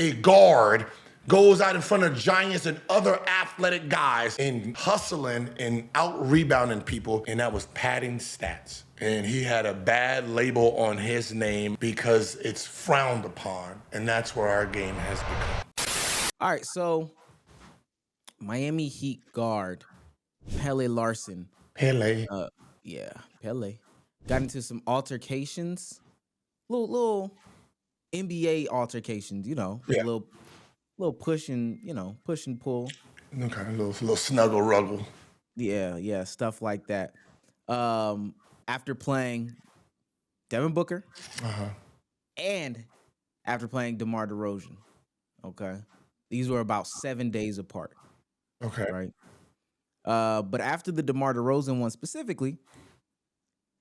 a guard goes out in front of giants and other athletic guys and hustling and out-rebounding people, and that was padding stats. And he had a bad label on his name because it's frowned upon, and that's where our game has become. All right, so Miami Heat guard Pele Larson. Pele. Pele. Got into some altercations, little NBA altercations, a little push and pull. Okay, a little snuggle ruggle. Yeah, stuff like that. After playing Devin Booker, and after playing DeMar DeRozan, okay, these were about 7 days apart. Okay, right. But after the DeMar DeRozan one specifically,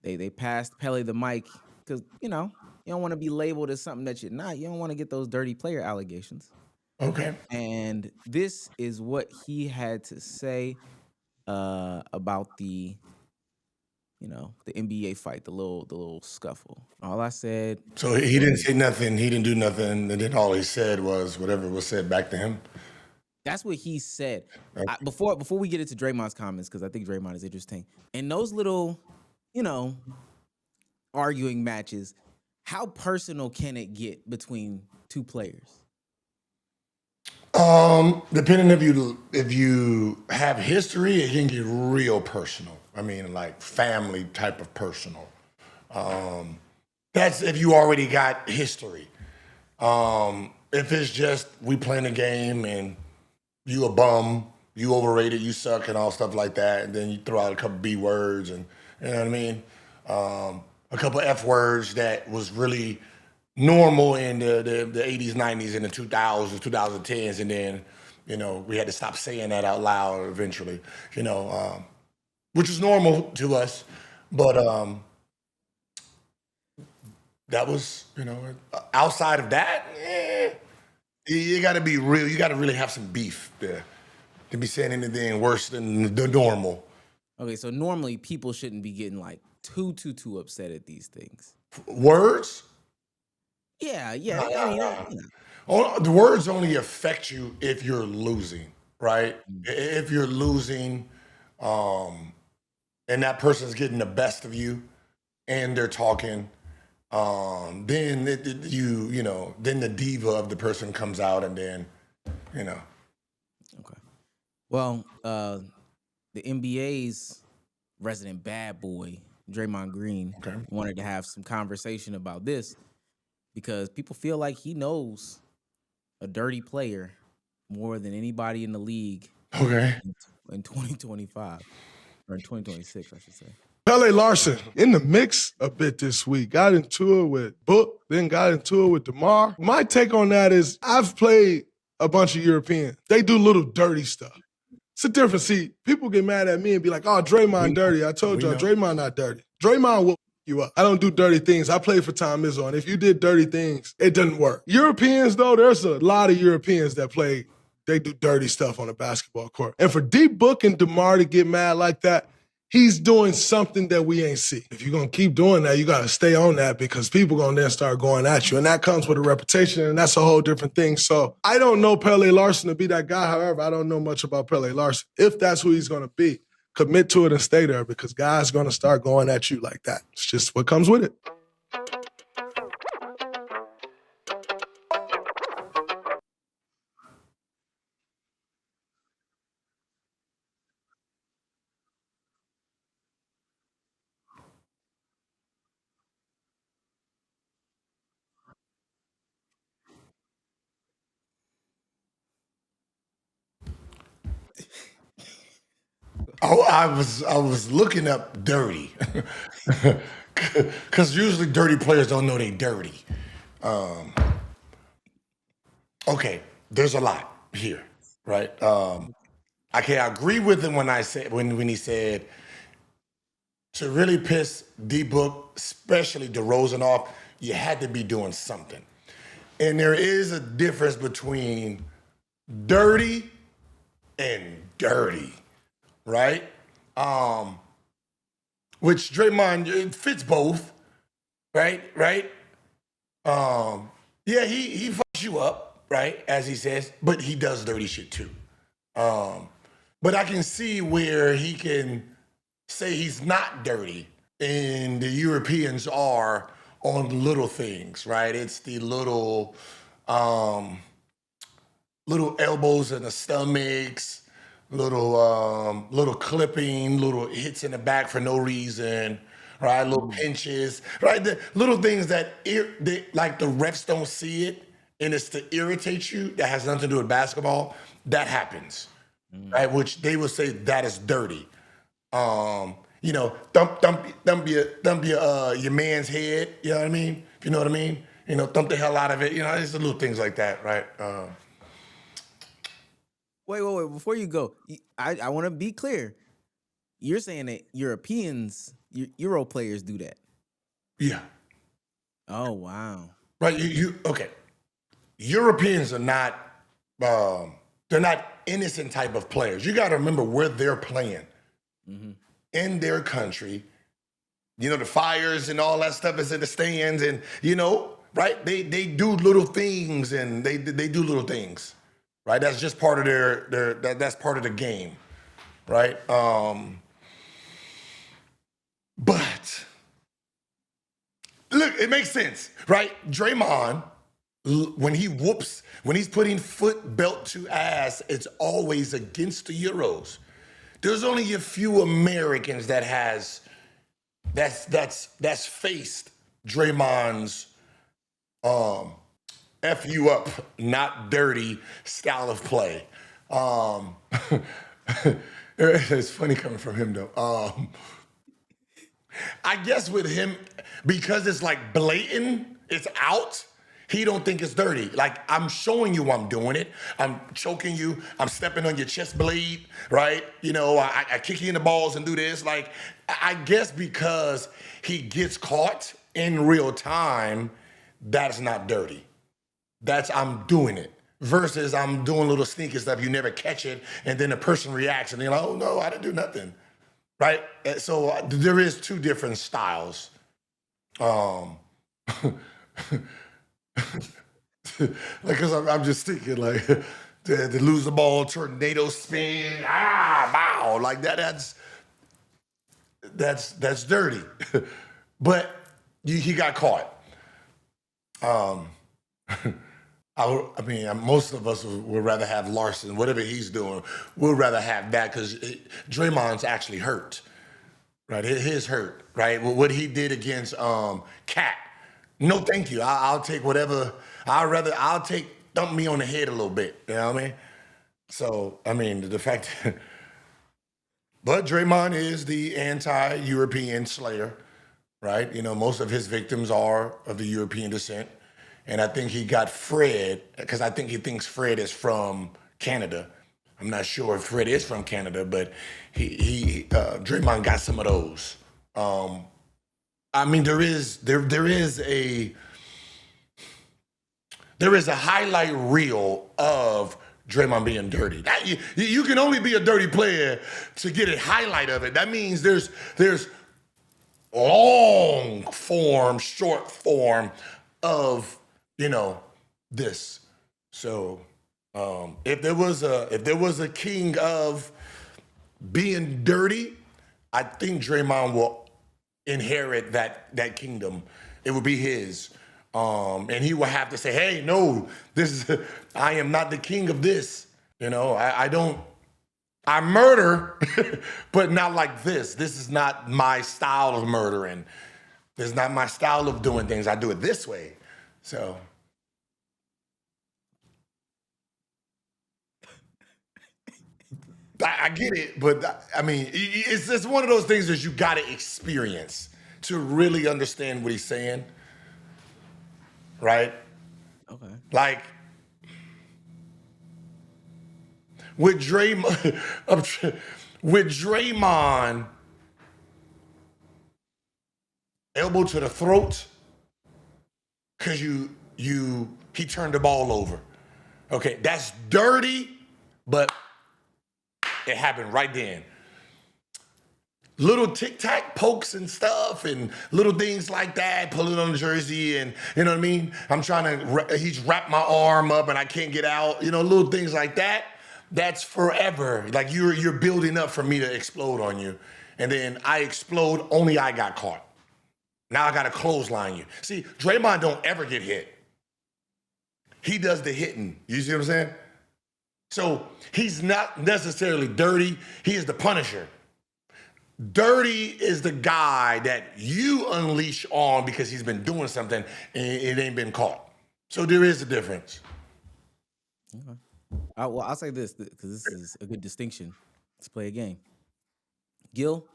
they passed Pele the mic because you don't want to be labeled as something that you're not. You don't want to get those dirty player allegations. Okay. And this is what he had to say about the NBA fight, the little scuffle. All I said. So he didn't say nothing. He didn't do nothing, and then all he said was whatever was said back to him. That's what he said. Okay. Before we get into Draymond's comments, because I think Draymond is interesting. In those little, arguing matches, how personal can it get between two players? Depending if you have history, it can get real personal. I mean, like family type of personal. That's if you already got history. If it's just we playing a game and you a bum, you overrated, you suck, and all stuff like that, and then you throw out a couple B words and you know what I mean, a couple F words that was really normal in the 80s, 90s, and the 2000s, 2010s, and then, we had to stop saying that out loud eventually, which is normal to us. But that was, outside of that, you got to be real. You got to really have some beef there to be saying anything worse than the normal. Okay, so normally people shouldn't be getting like too upset at these things. Words? Yeah. The words only affect you if you're losing, right? If you're losing, and that person's getting the best of you, and they're talking, then then the diva of the person comes out, and then, Okay. Well, the NBA's resident bad boy, Draymond Green, wanted to have some conversation about this. Because people feel like he knows a dirty player more than anybody in the league. Okay. In 2025 or in 2026, I should say. Pele Larson in the mix a bit this week. Got into it with Book, then got into it with DeMar. My take on that is I've played a bunch of Europeans. They do little dirty stuff. It's a difference. See, people get mad at me and be like, oh, Draymond dirty. I told y'all, Draymond not dirty. Draymond will you up. I don't do dirty things. I play for Tom Izzo, and if you did dirty things, it doesn't work. Europeans, though, there's a lot of Europeans that they do dirty stuff on a basketball court. And for D-Book and DeMar to get mad like that, he's doing something that we ain't see. If you're going to keep doing that, you got to stay on that because people going to then start going at you. And that comes with a reputation, and that's a whole different thing. So I don't know Pele Larson to be that guy. However, I don't know much about Pele Larson. If that's who he's going to be, commit to it and stay there because guys are going to start going at you like that. It's just what comes with it. I was looking up dirty because usually dirty players don't know they dirty. Okay, there's a lot here, right? I agree with him when he said to really piss D-Book, especially DeRozan off, you had to be doing something. And there is a difference between dirty and dirty. Right? Which Draymond, it fits both. Right? Yeah, he fucks you up. right, as he says, but he does dirty shit too. But I can see where he can say he's not dirty, and the Europeans are on little things, right? It's the little elbows in the stomachs, little clipping, little hits in the back for no reason, right? Little pinches, right? The little things that like the refs don't see it, and it's to irritate you. That has nothing to do with basketball. That happens, right? Which they will say that is dirty. You know, thump your man's head. You know what I mean? If you know what I mean. You know, thump the hell out of it. You know, it's the little things like that, right? Wait. Before you go, I want to be clear. You're saying that Europeans, Euro players do that? Yeah. Oh, wow. Right. Okay. Europeans are not. They're not innocent type of players. You got to remember where they're playing. Mm-hmm. In their country. You know, the fires and all that stuff is in the stands, and you know, right? They do little things, and they do little things, right? That's just part of that's part of the game, right? But look, it makes sense, right? Draymond, when he's putting foot belt to ass, it's always against the Euros. There's only a few Americans that's faced Draymond's F you up, not dirty style of play. It's funny coming from him though. I guess with him, because it's like blatant, it's out, he don't think it's dirty. Like, I'm showing you I'm doing it. I'm choking you. I'm stepping on your chest blade, right? You know, I kick you in the balls and do this. Like, I guess because he gets caught in real time, that's not dirty. That's I'm doing it. Versus I'm doing little sneaky stuff, you never catch it, and then the person reacts, and they're like, oh no, I didn't do nothing, right? So there is two different styles. Like, cause I'm just thinking like to lose the ball, tornado spin, bow, like that's dirty. But he got caught. I mean, most of us would rather have Larson, whatever he's doing, we'd rather have that because Draymond's actually hurt, right? His hurt, right? What he did against Cat. No, thank you. I'll take whatever. I'll take thump me on the head a little bit. You know what I mean? So, I mean, the fact but Draymond is the anti-European slayer, right? You know, most of his victims are of the European descent. And I think he got Fred, because I think he thinks Fred is from Canada. I'm not sure if Fred is from Canada, but Draymond got some of those. I mean, there is a highlight reel of Draymond being dirty. You can only be a dirty player to get a highlight of it. That means there's long form, short form of, you know, this. So if there was a king of being dirty, I think Draymond will inherit that kingdom. It would be his. And he will have to say, hey, no, I am not the king of this. You know, I murder, but not like this. This is not my style of murdering. This is not my style of doing things. I do it this way. So. I get it, but I mean, it's one of those things that you got to experience to really understand what he's saying. Right? Okay. Like, with Draymond, elbow to the throat, because he turned the ball over. Okay, that's dirty, but it happened right then. little tic-tac pokes and stuff and little things like that, pull it on the jersey and, you know what I mean? I'm trying to, he's wrapped my arm up and I can't get out, you know, little things like that. That's forever. Like you're building up for me to explode on you. And then I explode, only I got caught. Now I got to clothesline you. See, Draymond don't ever get hit. He does the hitting. You see what I'm saying? So he's not necessarily dirty. He is the punisher. Dirty is the guy that you unleash on because he's been doing something and it ain't been caught. So there is a difference. Okay. Well, I'll say this because this is a good distinction. Let's play a game. Gil,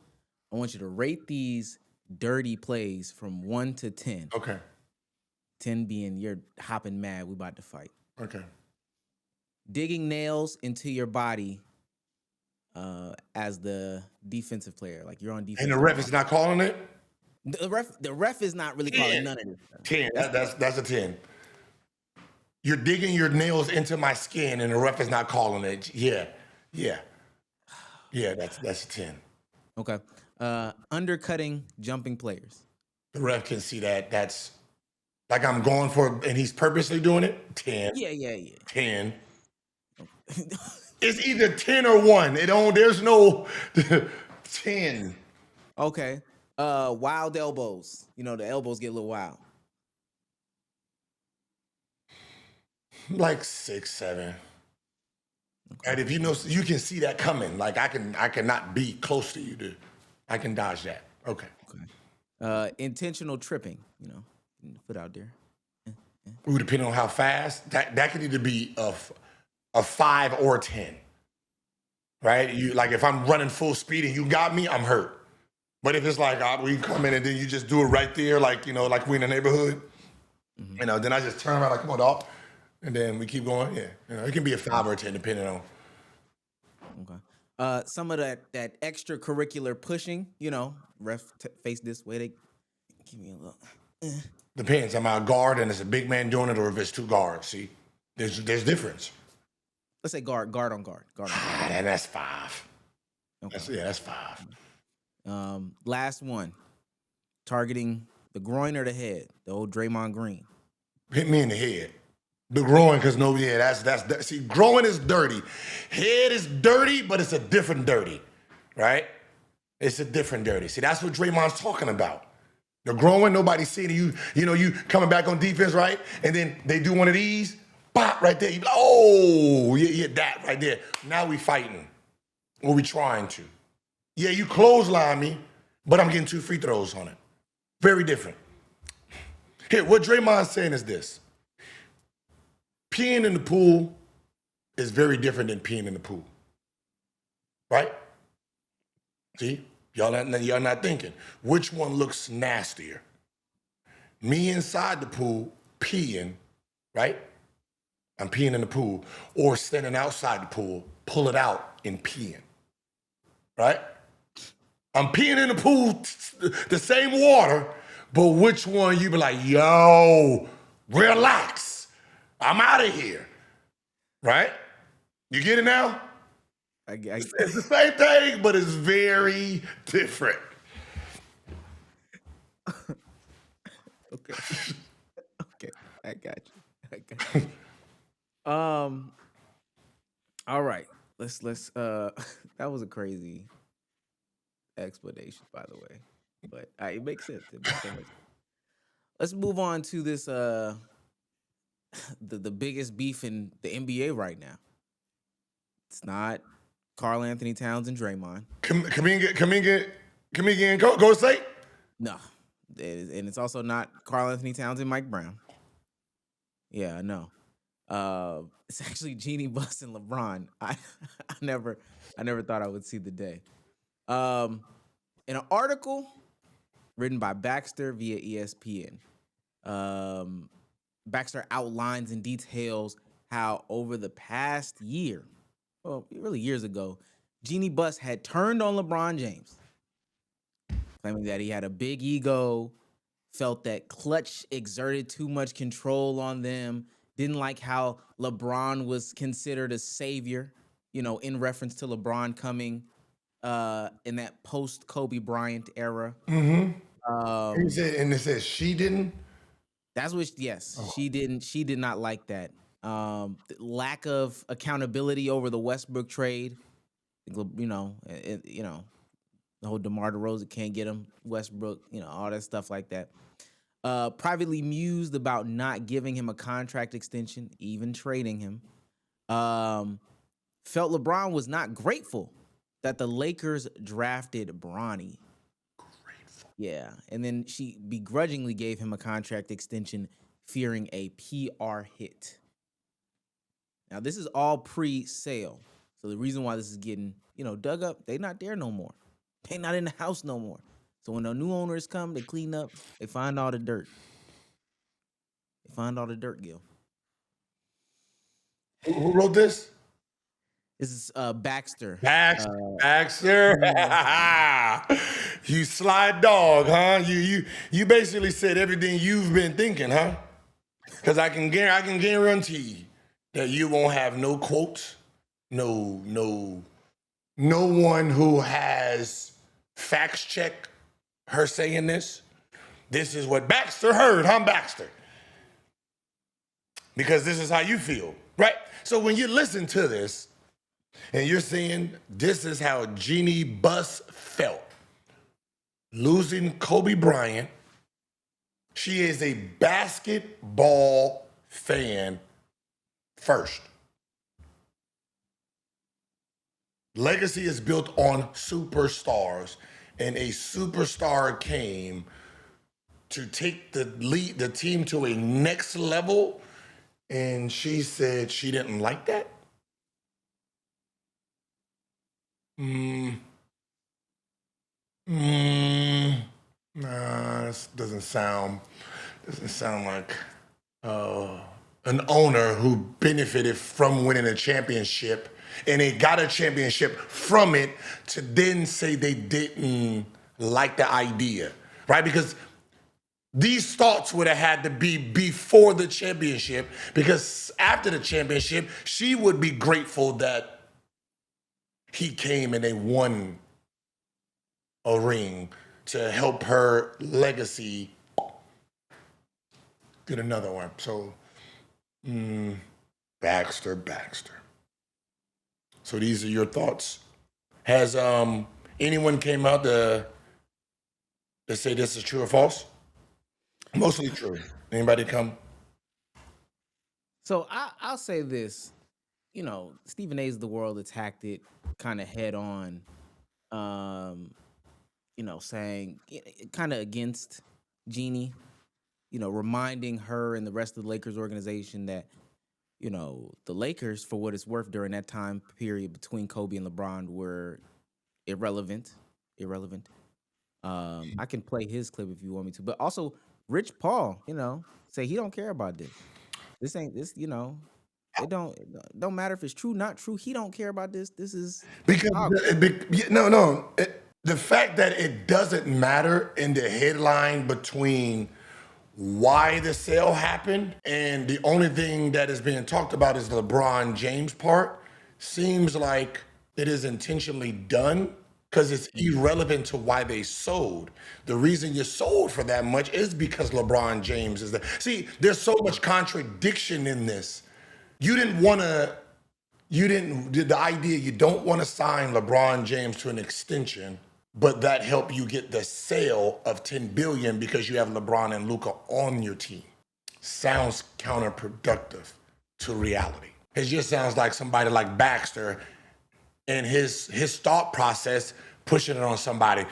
I want you to rate these dirty plays from 1 to 10. Okay. 10 being you're hopping mad, we about to fight. Okay. Digging nails into your body as the defensive player. Like you're on defense. And the ref is not calling it? The ref is not really calling none of this. 10. That's a 10. You're digging your nails into my skin and the ref is not calling it. Yeah. Yeah, that's a 10. Okay. Undercutting jumping players. The ref can see that. That's like I'm going for, and he's purposely doing it. 10. Yeah. 10. It's either 10 or 1. There's no 10. Okay. Wild elbows. You know, the elbows get a little wild. Like 6, 7. Okay. And if you know, you can see that coming. Like I cannot be close to you, dude. I can dodge that. Okay. Intentional tripping, you know, foot out there. Ooh, depending on how fast, that could either be a 5 or 10. Right? You like if I'm running full speed and you got me, I'm hurt. But if it's like we come in and then you just do it right there, like you know, like we in the neighborhood, you know, then I just turn around like, come on, dog, and then we keep going. Yeah, you know, it can be a 5 or a 10 depending on. Okay. Some of that extracurricular pushing, you know, ref face this way, they give me a look. Depends. I'm out guard and it's a big man doing it, or if it's 2 guards. See, there's difference. Let's say guard on guard. And that's 5. Okay. That's 5. Last one, targeting the groin or the head. The old Draymond Green. Hit me in the head. The groin, because that's see, groin is dirty. Head is dirty, but it's a different dirty, right? It's a different dirty. See, that's what Draymond's talking about. The groin, nobody's seeing you. You know, you coming back on defense, right? And then they do one of these, pop right there. You be like, oh, yeah, that right there. Now we fighting, or we trying to. Yeah, you clothesline me, but I'm getting 2 free throws on it. Very different. Here, what Draymond's saying is this. Peeing in the pool is very different than peeing in the pool. Right? See? Y'all not thinking. Which one looks nastier? Me inside the pool, peeing, right? I'm peeing in the pool. Or standing outside the pool, pull it out and peeing. Right? I'm peeing in the pool, the same water, but which one you be like, yo, relax. I'm out of here. Right? You get it now? It's the same thing, but it's very different. Okay. I got you. All right. Let's that was a crazy explanation, by the way. But it makes sense. Let's move on to this the biggest beef in the NBA right now. It's not Karl Anthony Towns and Draymond. Kaminga and Go State? No. And it's also not Karl Anthony Towns and Mike Brown. Yeah, I know. It's actually Jeanie Buss and LeBron. I never thought I would see the day. In an article written by Baxter via ESPN, Baxter outlines and details how over the past year, well, really years ago, Jeanie Buss had turned on LeBron James, claiming that he had a big ego, felt that Klutch exerted too much control on them, didn't like how LeBron was considered a savior, you know, in reference to LeBron coming in that post Kobe Bryant era. And it says she didn't. That's what. She didn't. She did not like that. The lack of accountability over the Westbrook trade. You know, the whole DeMar DeRozan can't get him. Westbrook, all that stuff like that. Privately mused about not giving him a contract extension, even trading him. Felt LeBron was not grateful that the Lakers drafted Bronny. Yeah, and then she begrudgingly gave him a contract extension, fearing a PR hit. Now, this is all pre-sale. So the reason why this is getting, dug up, they not there no more. They not in the house no more. So when the new owners come, they clean up, they find all the dirt. They find all the dirt, Gil. Who wrote this? This is Baxter. Baxter. You sly dog, huh? You basically said everything you've been thinking, huh? Because I can guarantee that you won't have no quotes, no one who has facts check her saying this. This is what Baxter heard, huh, Baxter? Because this is how you feel, right? So when you listen to this, and you're saying this is how Jeanie Buss felt. Losing Kobe Bryant. She is a basketball fan first. Legacy is built on superstars, and a superstar came to take the team to a next level, and she said she didn't like that. Nah, this doesn't sound like an owner who benefited from winning a championship and they got a championship from it to then say they didn't like the idea, right? Because these thoughts would have had to be before the championship, because after the championship, she would be grateful that he came and they won a ring to help her legacy get another one. So, Baxter. So these are your thoughts. Has anyone came out to say this is true or false? Mostly true. Anybody come? So I'll say this. Stephen A's of the world attacked it kind of head on, saying kind of against Jeanie, reminding her and the rest of the Lakers organization that, the Lakers, for what it's worth, during that time period between Kobe and LeBron were irrelevant. I can play his clip if you want me to, but also Rich Paul, say he don't care about this. This ain't this, it don't matter if it's true, not true. He don't care about this. This is because the fact that it doesn't matter in the headline between why the sale happened and the only thing that is being talked about is the LeBron James part, seems like it is intentionally done because it's irrelevant to why they sold. The reason you sold for that much is because LeBron James is there. See, there's so much contradiction in this. You don't want to sign LeBron James to an extension, but that helped you get the sale of $10 billion because you have LeBron and Luka on your team. Sounds counterproductive to reality. It just sounds like somebody like Baxter and his thought process pushing it on somebody.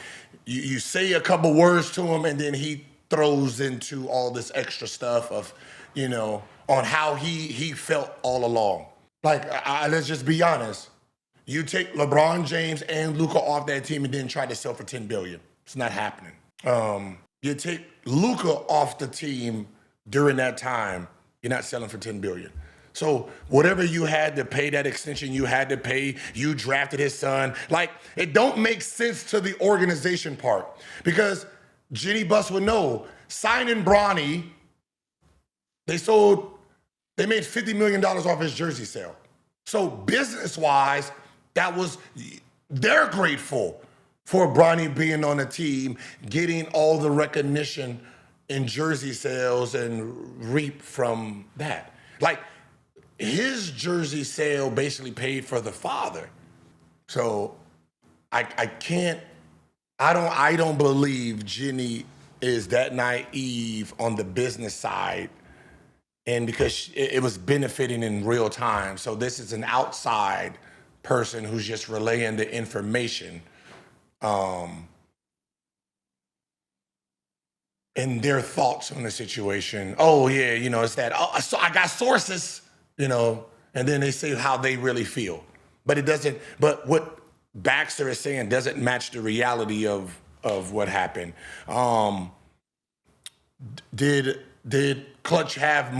You say a couple words to him and then he throws into all this extra stuff of, on how he felt all along. Like, let's just be honest. You take LeBron James and Luka off that team and then try to sell for $10 billion. It's not happening. You take Luka off the team during that time, you're not selling for $10 billion. So whatever you had to pay that extension, you had to pay. You drafted his son. Like, it don't make sense to the organization part, because Jeanie Buss would know, signing Bronny, they made $50 million off his jersey sale. So business-wise, that was they're grateful for Bronny being on the team, getting all the recognition in jersey sales and reap from that. Like, his jersey sale basically paid for the father. So I don't believe Jeanie is that naive on the business side, and because it was benefiting in real time. So this is an outside person who's just relaying the information. And their thoughts on the situation. Oh yeah, it's that. Oh, so I got sources, and then they say how they really feel. But it doesn't. But what Baxter is saying doesn't match the reality of what happened. Did Klutch have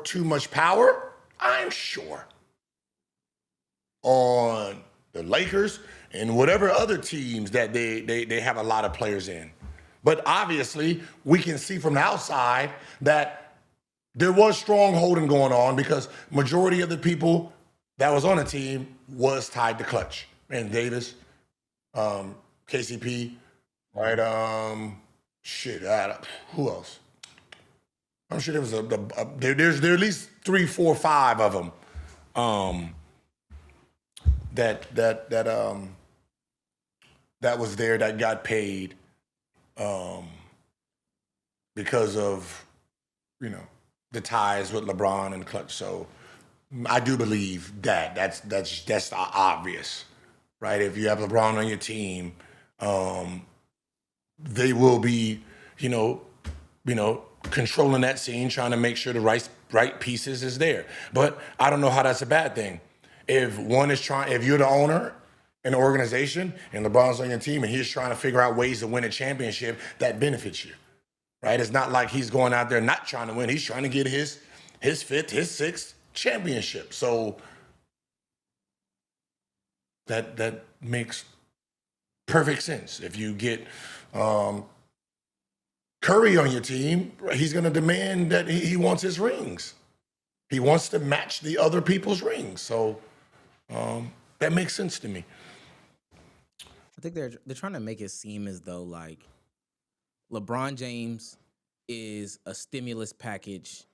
too much power? I'm sure. On the Lakers and whatever other teams that they have a lot of players in. But obviously, we can see from the outside that there was strong holding going on because majority of the people that was on the team was tied to Klutch. And Davis, KCP, right? Who else? I'm sure there was there are at least 3, 4, 5 of them that was there that got paid because of the ties with LeBron and Klutch. So I do believe that that's obvious, right? If you have LeBron on your team, they will be controlling that scene, trying to make sure the right pieces is there. But I don't know how that's a bad thing. If you're the owner in the organization and LeBron's on your team and he's trying to figure out ways to win a championship, that benefits you, right? It's not like he's going out there not trying to win. He's trying to get his 5th, his 6th championship. So that makes perfect sense. If you get Curry on your team, he's going to demand that he wants his rings. He wants to match the other people's rings. So that makes sense to me. I think they're trying to make it seem as though like LeBron James is a stimulus package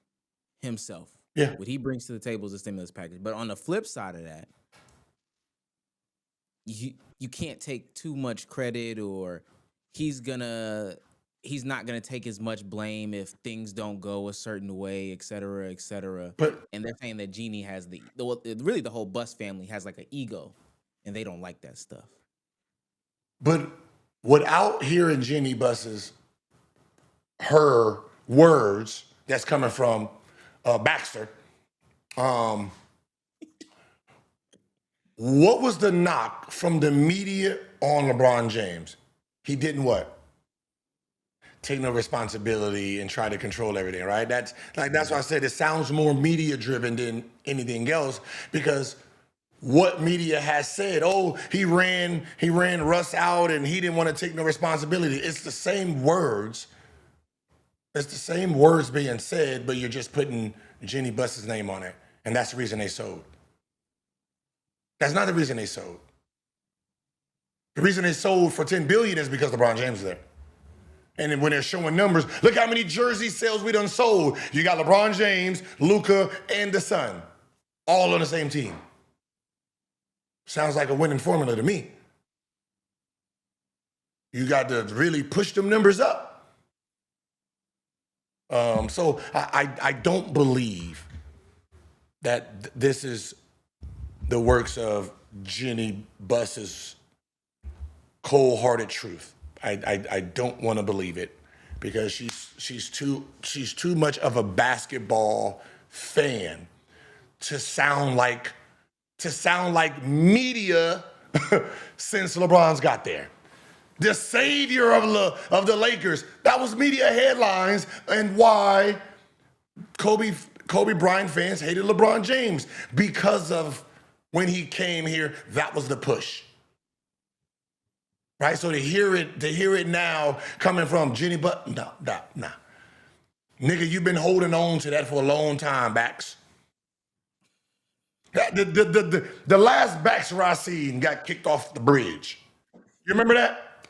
himself. Yeah. What he brings to the table is a stimulus package. But on the flip side of that, you can't take too much credit, or he's not gonna take as much blame if things don't go a certain way, et cetera, et cetera. And they're saying that Jeanie has really the whole Buss family has like an ego, and they don't like that stuff. But without hearing Jeanie Buss's her words that's coming from Baxter, what was the knock from the media on LeBron James? He didn't what? Take no responsibility and try to control everything, right? That's why I said it sounds more media driven than anything else, because what media has said, he ran Russ out and he didn't want to take no responsibility. It's the same words. It's the same words being said, but you're just putting Jeanie Buss's name on it. And that's the reason they sold. That's not the reason they sold. The reason they sold for $10 billion is because LeBron James is there. And then when they're showing numbers, look how many jersey sales we done sold. You got LeBron James, Luka, and the son, all on the same team. Sounds like a winning formula to me. You got to really push them numbers up. So I don't believe that this is the works of Jeanie Buss's cold-hearted truth. I don't want to believe it, because she's too much of a basketball fan to sound like media since LeBron's got there. The savior of the Lakers. That was media headlines, and why Kobe Bryant fans hated LeBron James, because of when he came here, that was the push. Right? So to hear it now coming from Jeanie Buss, nah. Nigga, you've been holding on to that for a long time, Bax. The last Baxter I seen got kicked off the bridge. You remember that?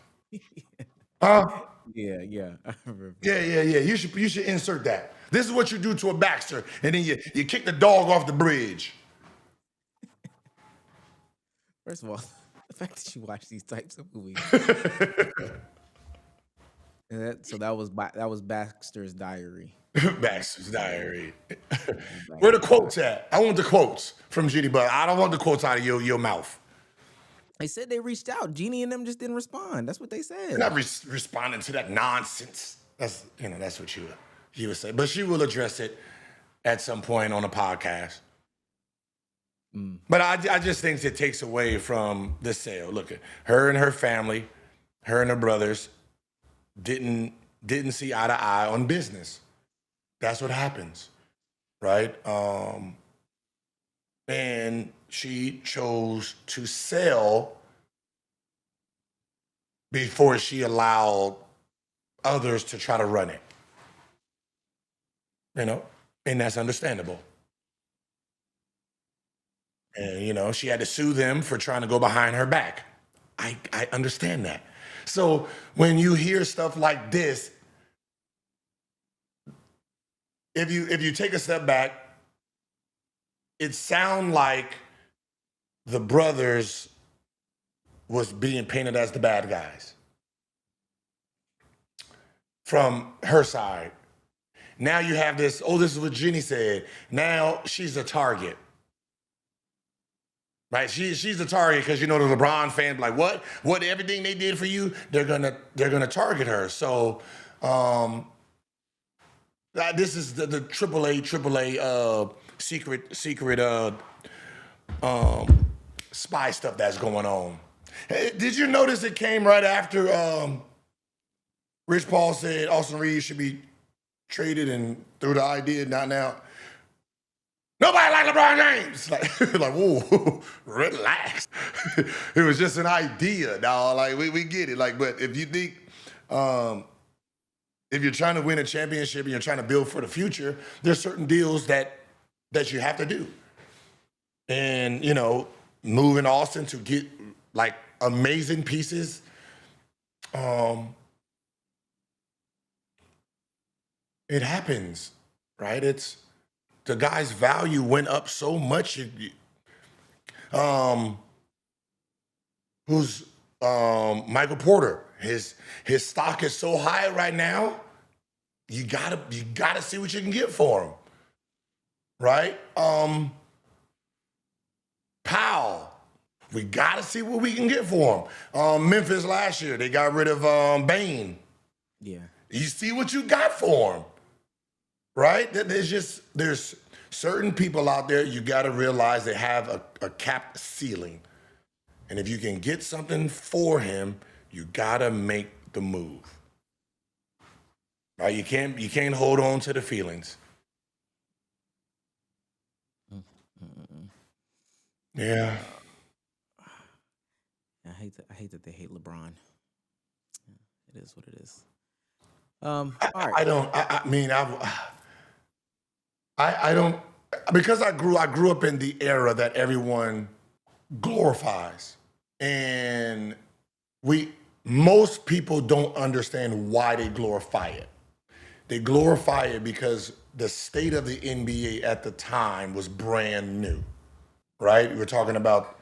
Huh? Yeah. I remember. Yeah. You should insert that. This is what you do to a Baxter, and then you kick the dog off the bridge. First of all, the fact that you watch these types of movies. So that was Baxter's Diary. Baxter's Diary. Where the quotes at? I want the quotes from Jeanie Buss. I don't want the quotes out of your mouth. They said they reached out. Jeanie and them just didn't respond. That's what they said. They're not responding to that nonsense. That's what she would say. But she will address it at some point on a podcast. But I just think it takes away from the sale. Look at her and her family, her and her brothers didn't see eye to eye on business. That's what happens, right? And she chose to sell before she allowed others to try to run it. And that's understandable. And, she had to sue them for trying to go behind her back. I understand that. So when you hear stuff like this, if you take a step back, it sounds like the brothers was being painted as the bad guys from her side. Now you have this, this is what Jeanie said. Now she's a target. Right, she's the target because the LeBron fans like what everything they did for you, they're gonna target her. So this is the AAA secret spy stuff that's going on. Hey, did you notice it came right after Rich Paul said Austin Reeves should be traded and threw the idea, not now. Nobody like LeBron James. Like, whoa, relax. It was just an idea, dog. Like, we get it. Like, but if you think, if you're trying to win a championship and you're trying to build for the future, there's certain deals that you have to do. And, moving Austin to get, like, amazing pieces, it happens, right? The guy's value went up so much. Who's Michael Porter? His stock is so high right now. You gotta see what you can get for him, right? Powell, we gotta see what we can get for him. Memphis last year, they got rid of Bain. Yeah, you see what you got for him. Right? There's certain people out there you got to realize they have a capped ceiling. And if you can get something for him, you got to make the move. Right? You can't hold on to the feelings. Yeah. I hate that they hate LeBron. It is what it is. All right. I don't, because I grew up in the era that everyone glorifies, and most people don't understand why they glorify it. They glorify it because the state of the NBA at the time was brand new, right? We're talking about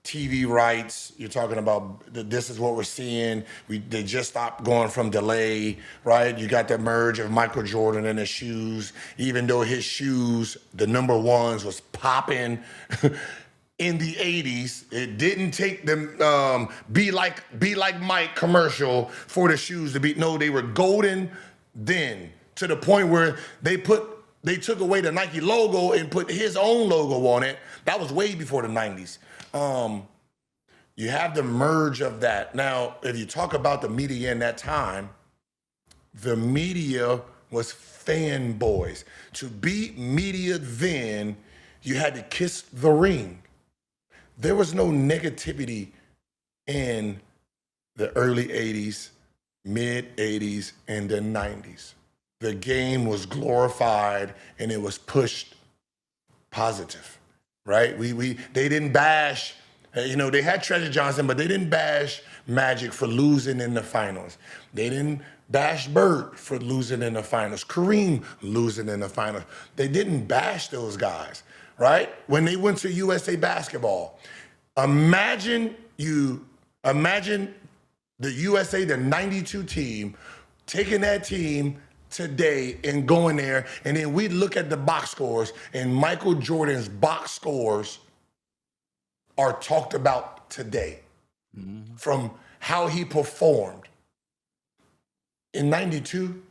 TV rights. You're talking about this is what we're seeing. They just stopped going from delay, right? You got the merge of Michael Jordan and his shoes. Even though his shoes, the number ones, was popping in the 80s, it didn't take them be like Mike commercial for the shoes to be. No, they were golden then, to the point where they took away the Nike logo and put his own logo on it. That was way before the 90s. You have the merge of that. Now, if you talk about the media in that time, the media was fanboys. To be media then, you had to kiss the ring. There was no negativity in the early 80s, mid 80s, and the 90s. The game was glorified and it was pushed positive. right? They didn't bash, they had Treasure Johnson, but they didn't bash Magic for losing in the finals. They didn't bash Bird for losing in the finals. Kareem losing in the finals. They didn't bash those guys, right? When they went to USA Basketball, imagine the USA, the 92 team, taking that team today and going there, and then we look at the box scores, and Michael Jordan's box scores are talked about today from how he performed. In 92,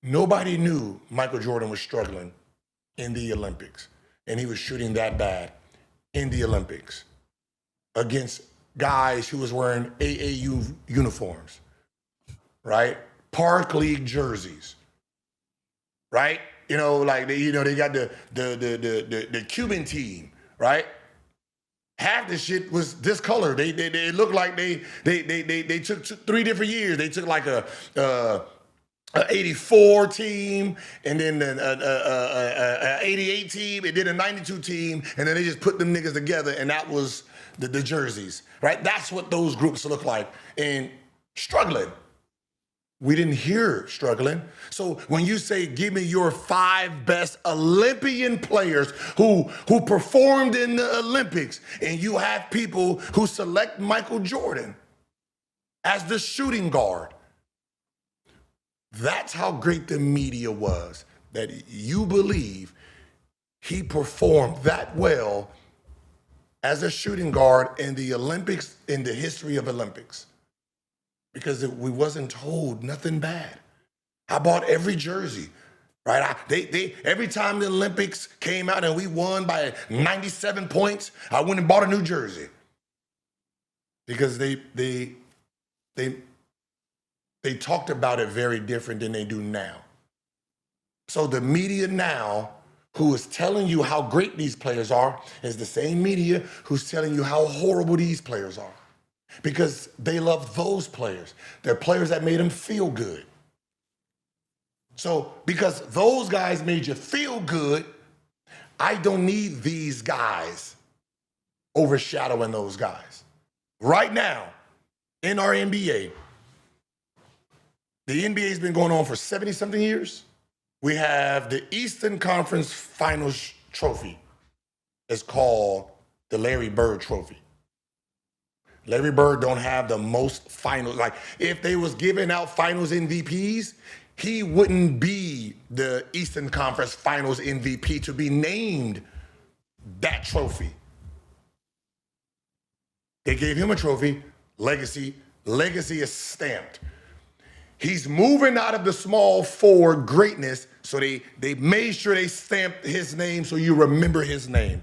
nobody knew Michael Jordan was struggling in the Olympics, and he was shooting that bad in the Olympics against guys who was wearing AAU uniforms, right? Park League jerseys, right? They got the Cuban team, right? Half the shit was discolored. They looked like they took 3 different years. They took like a 84 team, and then a 88 team, and then a 92 team, and then they just put them niggas together, and that was the jerseys, right? That's what those groups look like. And struggling. We didn't hear struggling. So when you say, give me your 5 best Olympian players who performed in the Olympics, and you have people who select Michael Jordan as the shooting guard, that's how great the media was, that you believe he performed that well as a shooting guard in the Olympics, in the history of Olympics. Because we wasn't told nothing bad. I bought every jersey, right? Every time the Olympics came out and we won by 97 points, I went and bought a new jersey. Because they talked about it very different than they do now. So the media now, who is telling you how great these players are, is the same media who's telling you how horrible these players are. Because they love those players. They're players that made them feel good. So because those guys made you feel good, I don't need these guys overshadowing those guys. Right now, in our NBA, the NBA's been going on for 70-something years. We have the Eastern Conference Finals trophy. It's called the Larry Bird Trophy. Larry Bird don't have the most finals. Like, if they was giving out finals MVPs, he wouldn't be the Eastern Conference Finals MVP to be named that trophy. They gave him a trophy, legacy. Legacy is stamped. He's moving out of the small forward greatness, so they made sure they stamped his name so you remember his name.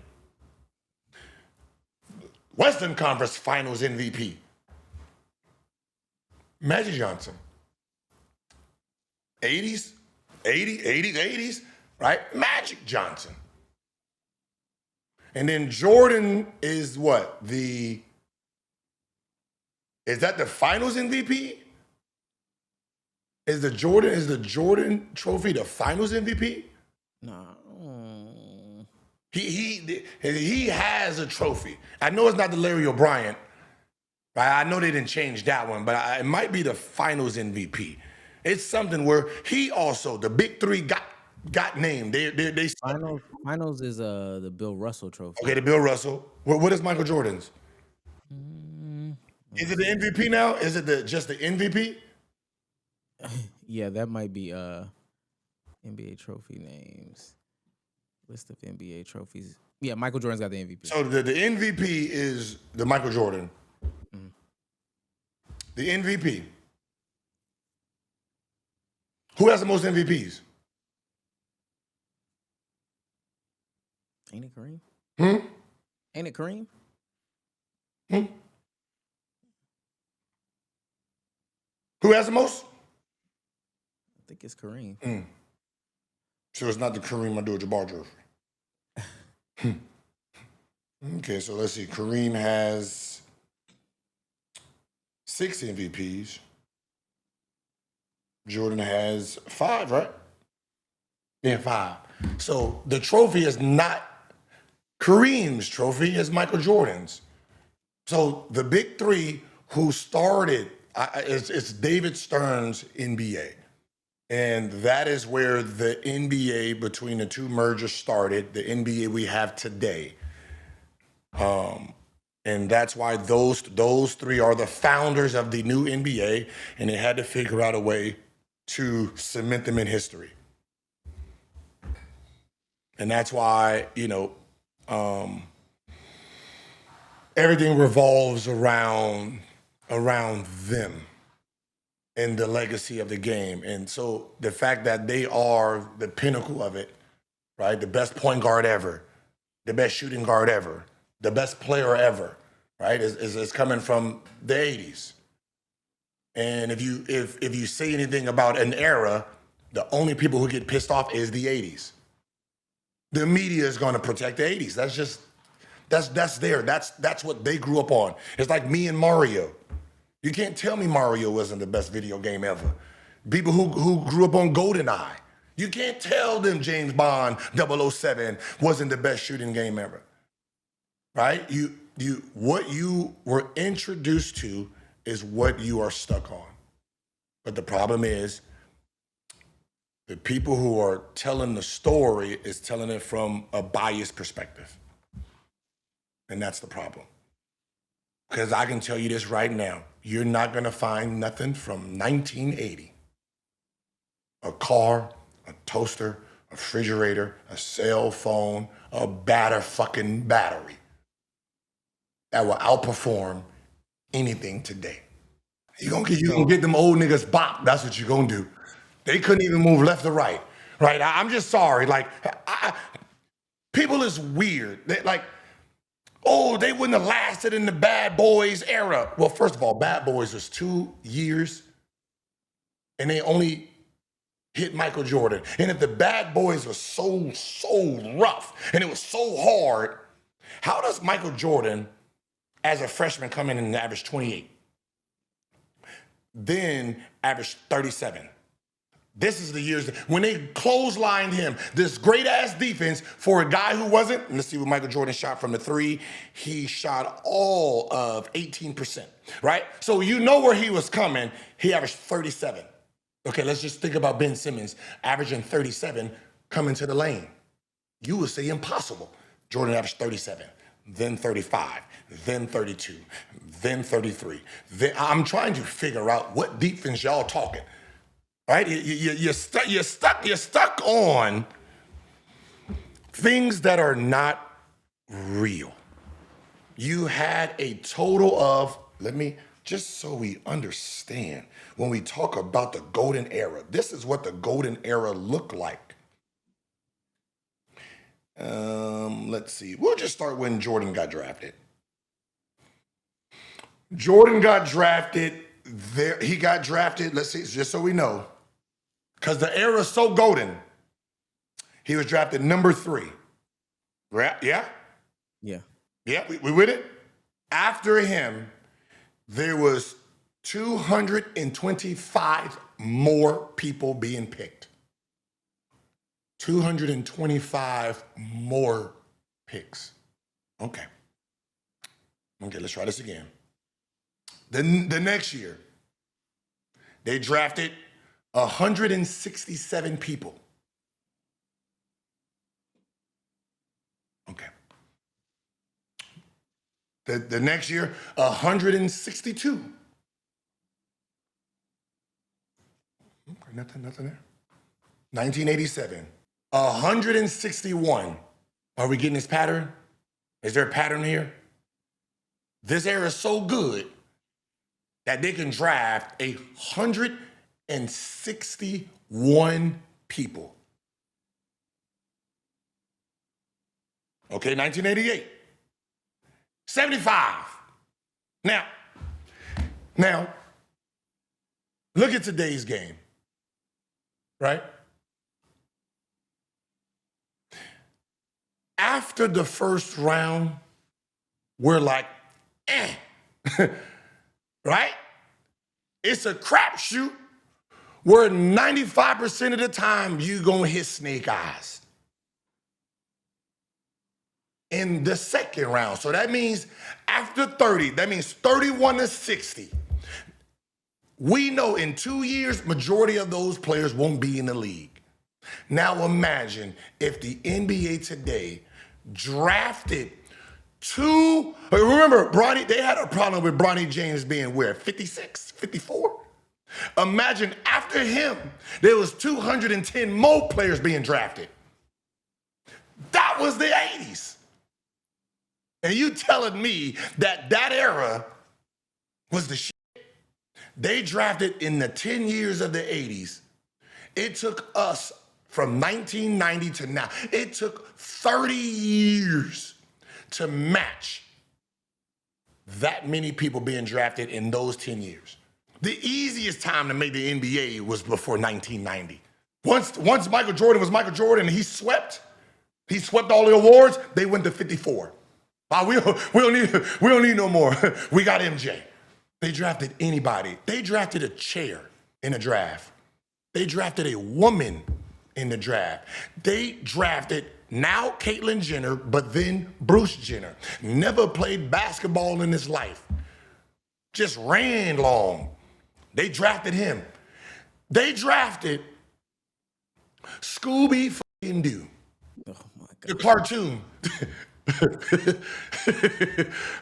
Western Conference Finals MVP, Magic Johnson. 80s, right? Magic Johnson. And then Jordan is what? Is that the Finals MVP? Is the Jordan trophy the Finals MVP? No. He has a trophy. I know it's not the Larry O'Brien. Right? I know they didn't change that one, but it might be the Finals MVP. It's something where he also, the big 3 got named. They Finals is the Bill Russell trophy. Okay, the Bill Russell. What is Michael Jordan's? Is it the MVP now? Is it just the MVP? Yeah, that might be NBA trophy names. List of NBA trophies. Yeah, Michael Jordan's got the MVP. So the MVP is the Michael Jordan. Mm-hmm. The MVP. Who has the most MVPs? Ain't it Kareem? Hmm? Ain't it Kareem? Hmm? Who has the most? I think it's Kareem. So it's not the Kareem Abdul-Jabbar trophy. Okay, so let's see. Kareem has 6 MVPs. Jordan has 5, right? Yeah, 5. So the trophy is not Kareem's trophy is Michael Jordan's. So the big three who started, it's David Stern's NBA. And that is where the NBA between the two mergers started, the NBA we have today. And that's why those three are the founders of the new NBA, and they had to figure out a way to cement them in history. And that's why, everything revolves around them and the legacy of the game. And so the fact that they are the pinnacle of it, right? The best point guard ever, the best shooting guard ever, the best player ever, right? Is coming from the 80s. And if you say anything about an era, the only people who get pissed off is the 80s. The media is going to protect the 80s. That's what they grew up on. It's like me and Mario. You can't tell me Mario wasn't the best video game ever. People who grew up on GoldenEye. You can't tell them James Bond 007 wasn't the best shooting game ever. Right? What you were introduced to is what you are stuck on. But the problem is the people who are telling the story is telling it from a biased perspective. And that's the problem. Because I can tell you this right now, you're not going to find nothing from 1980. A car, a toaster, a refrigerator, a cell phone, a battery that will outperform anything today. You're gonna get them old niggas bop. That's what you're gonna do. They couldn't even move left or right. Right? I'm just sorry. Like, people is weird. They wouldn't have lasted in the Bad Boys era. Well, first of all, Bad Boys was 2 years, and they only hit Michael Jordan. And if the Bad Boys was so rough and it was so hard, how does Michael Jordan, as a freshman, come in and average 28? Then average 37. This is the years when they clotheslined him. This great-ass defense for a guy who wasn't. Let's see what Michael Jordan shot from the three. He shot all of 18%, right? So you know where he was coming. He averaged 37. Okay, let's just think about Ben Simmons averaging 37 coming to the lane. You would say impossible. Jordan averaged 37, then 35, then 32, then 33. I'm trying to figure out what defense y'all talking. Right? You're stuck on things that are not real. You had a total of, just so we understand, when we talk about the golden era, this is what the golden era looked like. Let's see. We'll just start when Jordan got drafted. Jordan got drafted. He got drafted, let's see, just so we know, because the era is so golden. He was drafted number 3. Right? Yeah? Yeah. Yeah, we with it? After him, there was 225 more people being picked. 225 more picks. Okay, let's try this again. The next year, they drafted 167 people. Okay. The next year, 162. Okay, nothing there. 1987, 161. Are we getting this pattern? Is there a pattern here? This era is so good that they can draft 161 people. Okay, 1988. 75. Now, look at today's game, right? After the first round, we're like, right? It's a crapshoot where 95% of the time you gonna hit snake eyes. in the second round. So that means after 30, that means 31 to 60. We know in 2 years, majority of those players won't be in the league. Now imagine if the NBA today drafted remember, they had a problem with Bronny James being where, 56, 54? Imagine after him, there was 210 more players being drafted. That was the 80s. And you telling me that era was the shit? They drafted in the 10 years of the 80s. It took us from 1990 to now. It took 30 years to match that many people being drafted in those 10 years. The easiest time to make the NBA was before 1990. Once Michael Jordan was Michael Jordan and he swept all the awards, they went to 54. We don't need no more. We got MJ. They drafted anybody. They drafted a chair in the draft. They drafted a woman in the draft. They drafted now Caitlyn Jenner, but then Bruce Jenner. Never played basketball in his life. Just ran long. They drafted him. They drafted Scooby-Doo. Oh my God. The cartoon.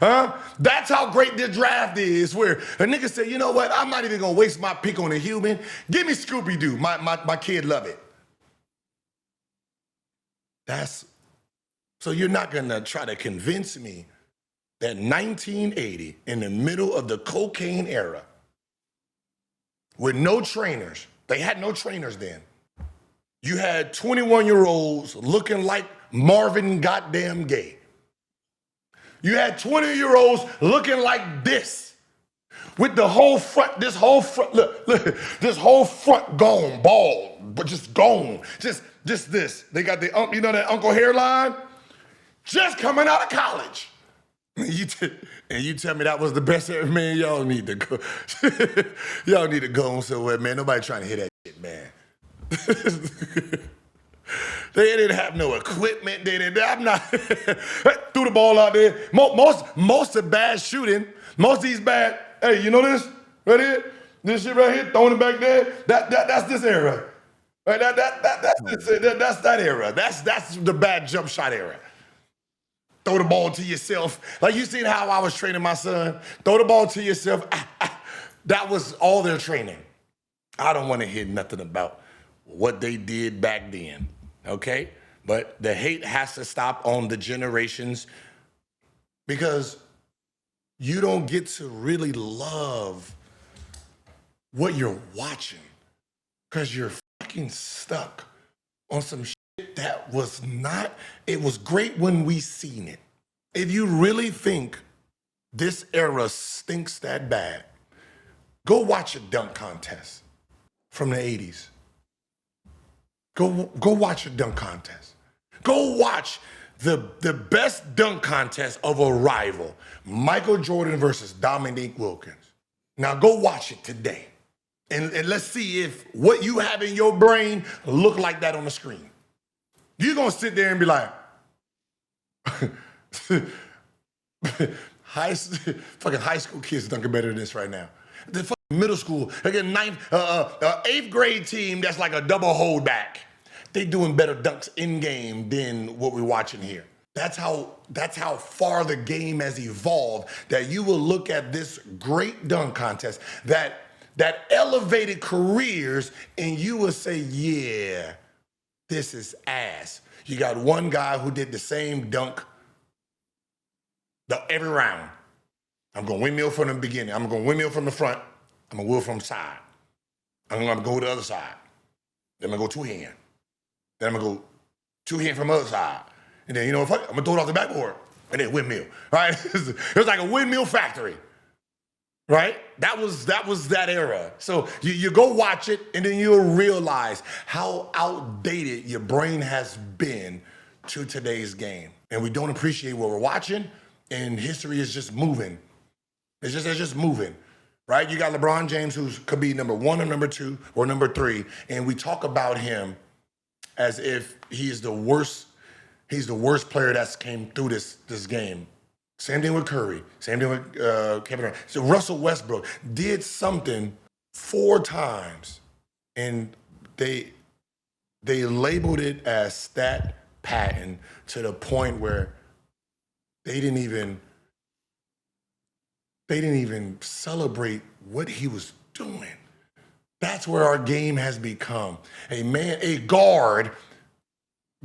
Huh? That's how great this draft is, where a nigga said, you know what, I'm not even gonna waste my pick on a human. Give me Scooby-Doo. My kid love it. So you're not gonna try to convince me that 1980, in the middle of the cocaine era, with no trainers, they had no trainers then. You had 21-year-olds looking like Marvin goddamn Gaye. You had 20-year-olds looking like this, with the whole front, this whole front gone, bald, but just gone, just this. They got the, that uncle hairline, just coming out of college. And you tell me that was the best ever, man. Y'all need to go. Y'all need to go on somewhere, man. Nobody trying to hear that shit, man. They didn't have no equipment. I'm not threw the ball out there. Most of bad shooting, most of these bad. Hey, you know this right here? This shit right here, throwing it back there. That's this era. Right? That's that era. That's the bad jump shot era. Throw the ball to yourself. Like you seen how I was training my son. Throw the ball to yourself. That was all their training. I don't want to hear nothing about what they did back then, okay? But the hate has to stop on the generations, because you don't get to really love what you're watching because you're fucking stuck on some shit that was not, it was great when we seen it. If you really think this era stinks that bad, go watch a dunk contest from the 80s. Go watch a dunk contest. Go watch the best dunk contest of a rival, Michael Jordan versus Dominique Wilkins. Now go watch it today. And let's see if what you have in your brain look like that on the screen. You're gonna sit there and be like, fucking high school kids dunking better than this right now. The fucking middle school, again, 8th grade team that's like a double holdback. They doing better dunks in game than what we're watching here. That's how far the game has evolved, that you will look at this great dunk contest that elevated careers, and you will say, yeah, this is ass. You got one guy who did the same dunk every round. I'm going to windmill from the beginning. I'm going to windmill from the front. I'm going to wheel from the side. I'm going to go to the other side. Then I'm going to go two-hand. Then I'm going to go two-hand from the other side. And then, you know, fuck it, I'm going to throw it off the backboard. And then windmill, right? It was like a windmill factory, right? That was that era. So you go watch it, and then you'll realize how outdated your brain has been to today's game. And we don't appreciate what we're watching, and history is just moving. It's just moving, right? You got LeBron James, who could be number 1 or number 2 or number 3, and we talk about him as if he is the worst. He's the worst player that's came through this game. Same thing with Curry. Same thing with Kevin Durant. So Russell Westbrook did something 4 times, and they labeled it as stat patent to the point where they didn't even celebrate what he was doing. That's where our game has become. A guard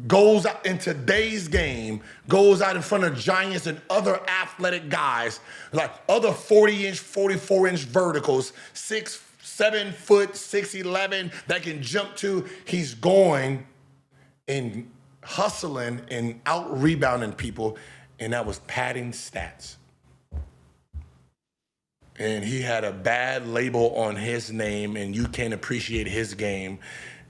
goes out in today's game, goes out in front of giants and other athletic guys, like other 40-inch, 44-inch verticals, 7 foot, 6'11", that can jump to. He's going and hustling and out-rebounding people, and that was padding stats. And he had a bad label on his name, and you can't appreciate his game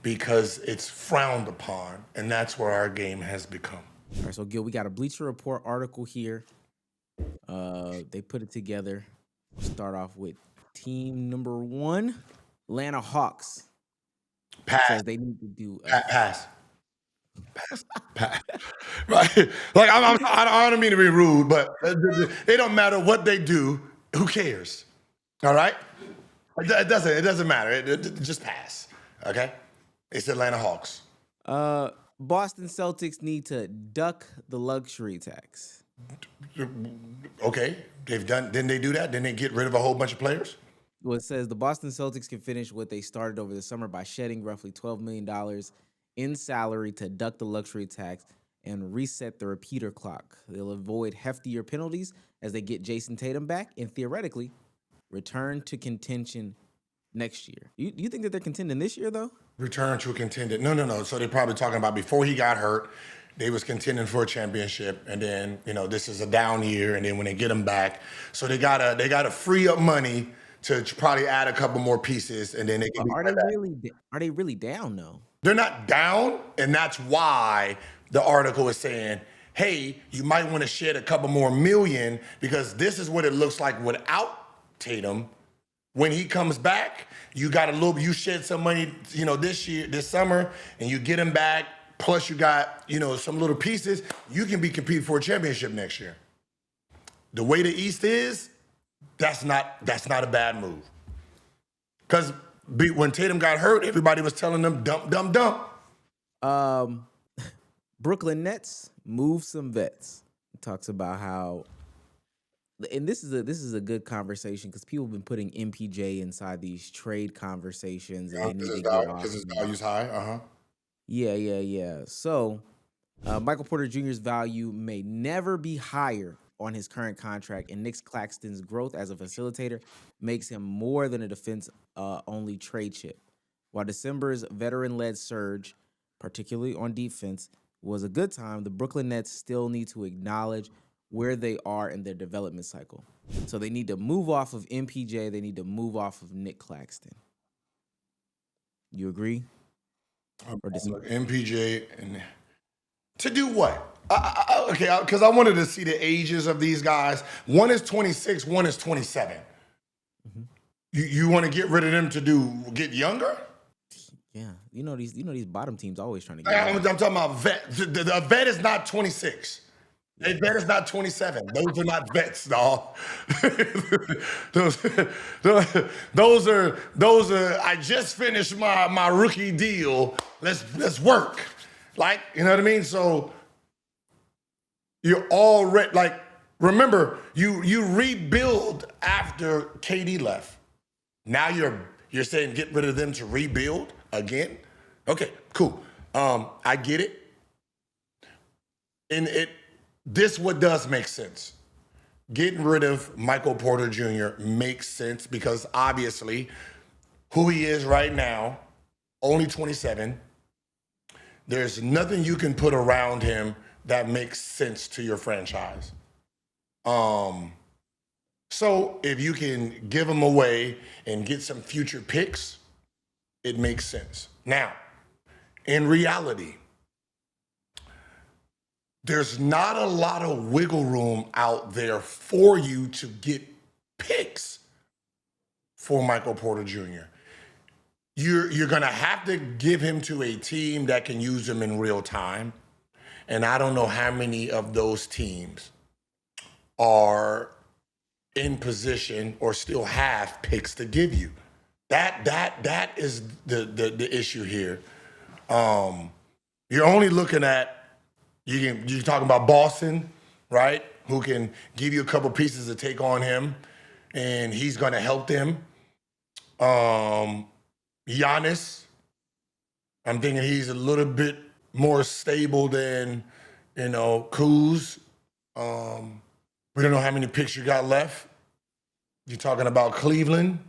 because it's frowned upon, and that's where our game has become. All right, so Gil, we got a Bleacher Report article here. They put it together. We'll start off with team number 1, Atlanta Hawks. Pass. Says they need to do pass. Right? Like I don't mean to be rude, but it don't matter what they do. Who cares? All right? It doesn't matter. It just pass. Okay? It's Atlanta Hawks. Boston Celtics need to duck the luxury tax. Okay. Didn't they do that? Didn't they get rid of a whole bunch of players? Well, it says the Boston Celtics can finish what they started over the summer by shedding roughly $12 million in salary to duck the luxury tax and reset the repeater clock. They'll avoid heftier penalties as they get Jason Tatum back and theoretically return to contention next year. You think that they're contending this year, though? Return to a contender. No. So they're probably talking about before he got hurt, they was contending for a championship, and then this is a down year, and then when they get him back, so they gotta free up money to probably add a couple more pieces, and then they can. Are they really down though? They're not down, and that's why the article is saying, hey, you might want to shed a couple more million because this is what it looks like without Tatum. When he comes back, you shed some money, this summer, and you get him back. Plus, you got, some little pieces. You can be competing for a championship next year. The way the East is, that's not a bad move. Because when Tatum got hurt, everybody was telling them dump. Brooklyn Nets move some vets. It talks about how, and this is a good conversation because people have been putting MPJ inside these trade conversations. And because his value's high. Yeah. So, Michael Porter Jr.'s value may never be higher on his current contract, and Nick Claxton's growth as a facilitator makes him more than a defense-only trade chip. While December's veteran-led surge, particularly on defense, was a good time, the Brooklyn Nets still need to acknowledge where they are in their development cycle. So they need to move off of MPJ. They need to move off of Nick Claxton. You agree? Or disagree? MPJ and to do what? Because I wanted to see the ages of these guys. One is 26, one is 27. Mm-hmm. You want to get rid of them to get younger? Yeah, these bottom teams always trying to get. I'm talking about vet. The vet is not 26. A vet is not 27. Those are not vets, dog. those are. I just finished my rookie deal. Let's work. Like, you know what I mean? So you're already remember you rebuild after KD left. Now you're saying get rid of them to rebuild again? Okay, cool. I get it. And this what does make sense. Getting rid of Michael Porter Jr. makes sense because obviously who he is right now, only 27, there's nothing you can put around him that makes sense to your franchise. So if you can give him away and get some future picks, it makes sense. Now, in reality, there's not a lot of wiggle room out there for you to get picks for Michael Porter Jr. You're going to have to give him to a team that can use him in real time. And I don't know how many of those teams are in position or still have picks to give you. That is the issue here. You're only looking at you're talking about Boston, right? Who can give you a couple pieces to take on him, and he's going to help them. Giannis, I'm thinking he's a little bit more stable than Kuz. We don't know how many picks you got left. You're talking about Cleveland.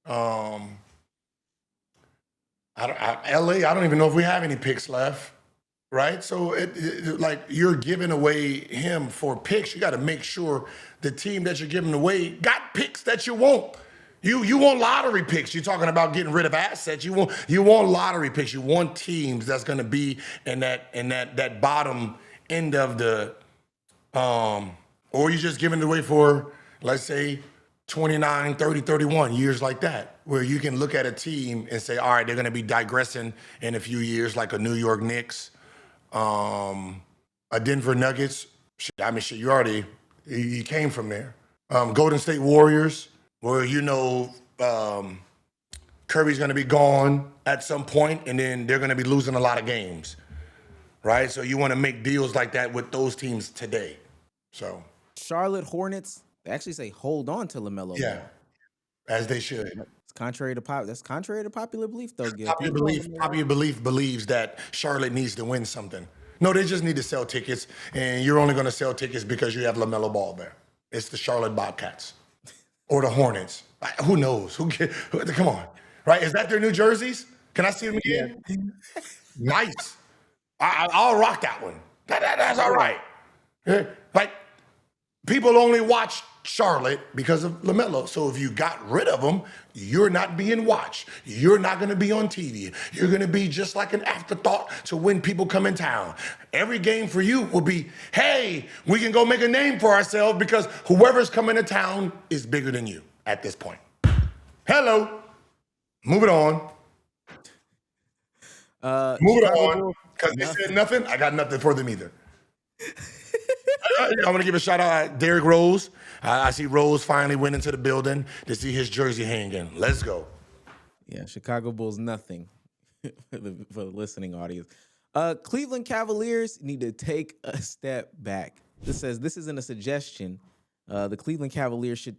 LA, I don't even know if we have any picks left, right? So like you're giving away him for picks. You got to make sure the team that you're giving away got picks that you want. You want lottery picks. You're talking about getting rid of assets. You want lottery picks. You want teams that's going to be in that bottom end of the or you're just giving it away for, let's say, 29, 30, 31 years like that, where you can look at a team and say, all right, they're going to be digressing in a few years, like a New York Knicks, a Denver Nuggets. You came from there. Golden State Warriors, where Curry's going to be gone at some point, and then they're going to be losing a lot of games, right? So you want to make deals like that with those teams today. So Charlotte Hornets, they actually say hold on to LaMelo. Yeah, Ball. as they should. It's contrary to that's contrary to popular belief, though. Gil. Popular belief believes that Charlotte needs to win something. No, they just need to sell tickets, and you're only going to sell tickets because you have LaMelo Ball there. It's the Charlotte Bobcats or the Hornets. Who knows? Come on, right? Is that their new jerseys? Can I see them again? Yeah. Nice. I'll rock that one. That's all right. Like, people only watch Charlotte because of LaMelo. So if you got rid of him, you're not being watched. You're not going to be on TV. You're going to be just like an afterthought to when people come in town. Every game for you will be, hey, we can go make a name for ourselves because whoever's coming to town is bigger than you at this point. Hello. Move it on. Move it on. Because they said nothing, I got nothing for them either. I want to give a shout out to Derrick Rose. I see Rose finally went into the building to see his jersey hanging. Let's go. Yeah, Chicago Bulls nothing for the listening audience. Cleveland Cavaliers need to take a step back. This says this isn't a suggestion. The Cleveland Cavaliers should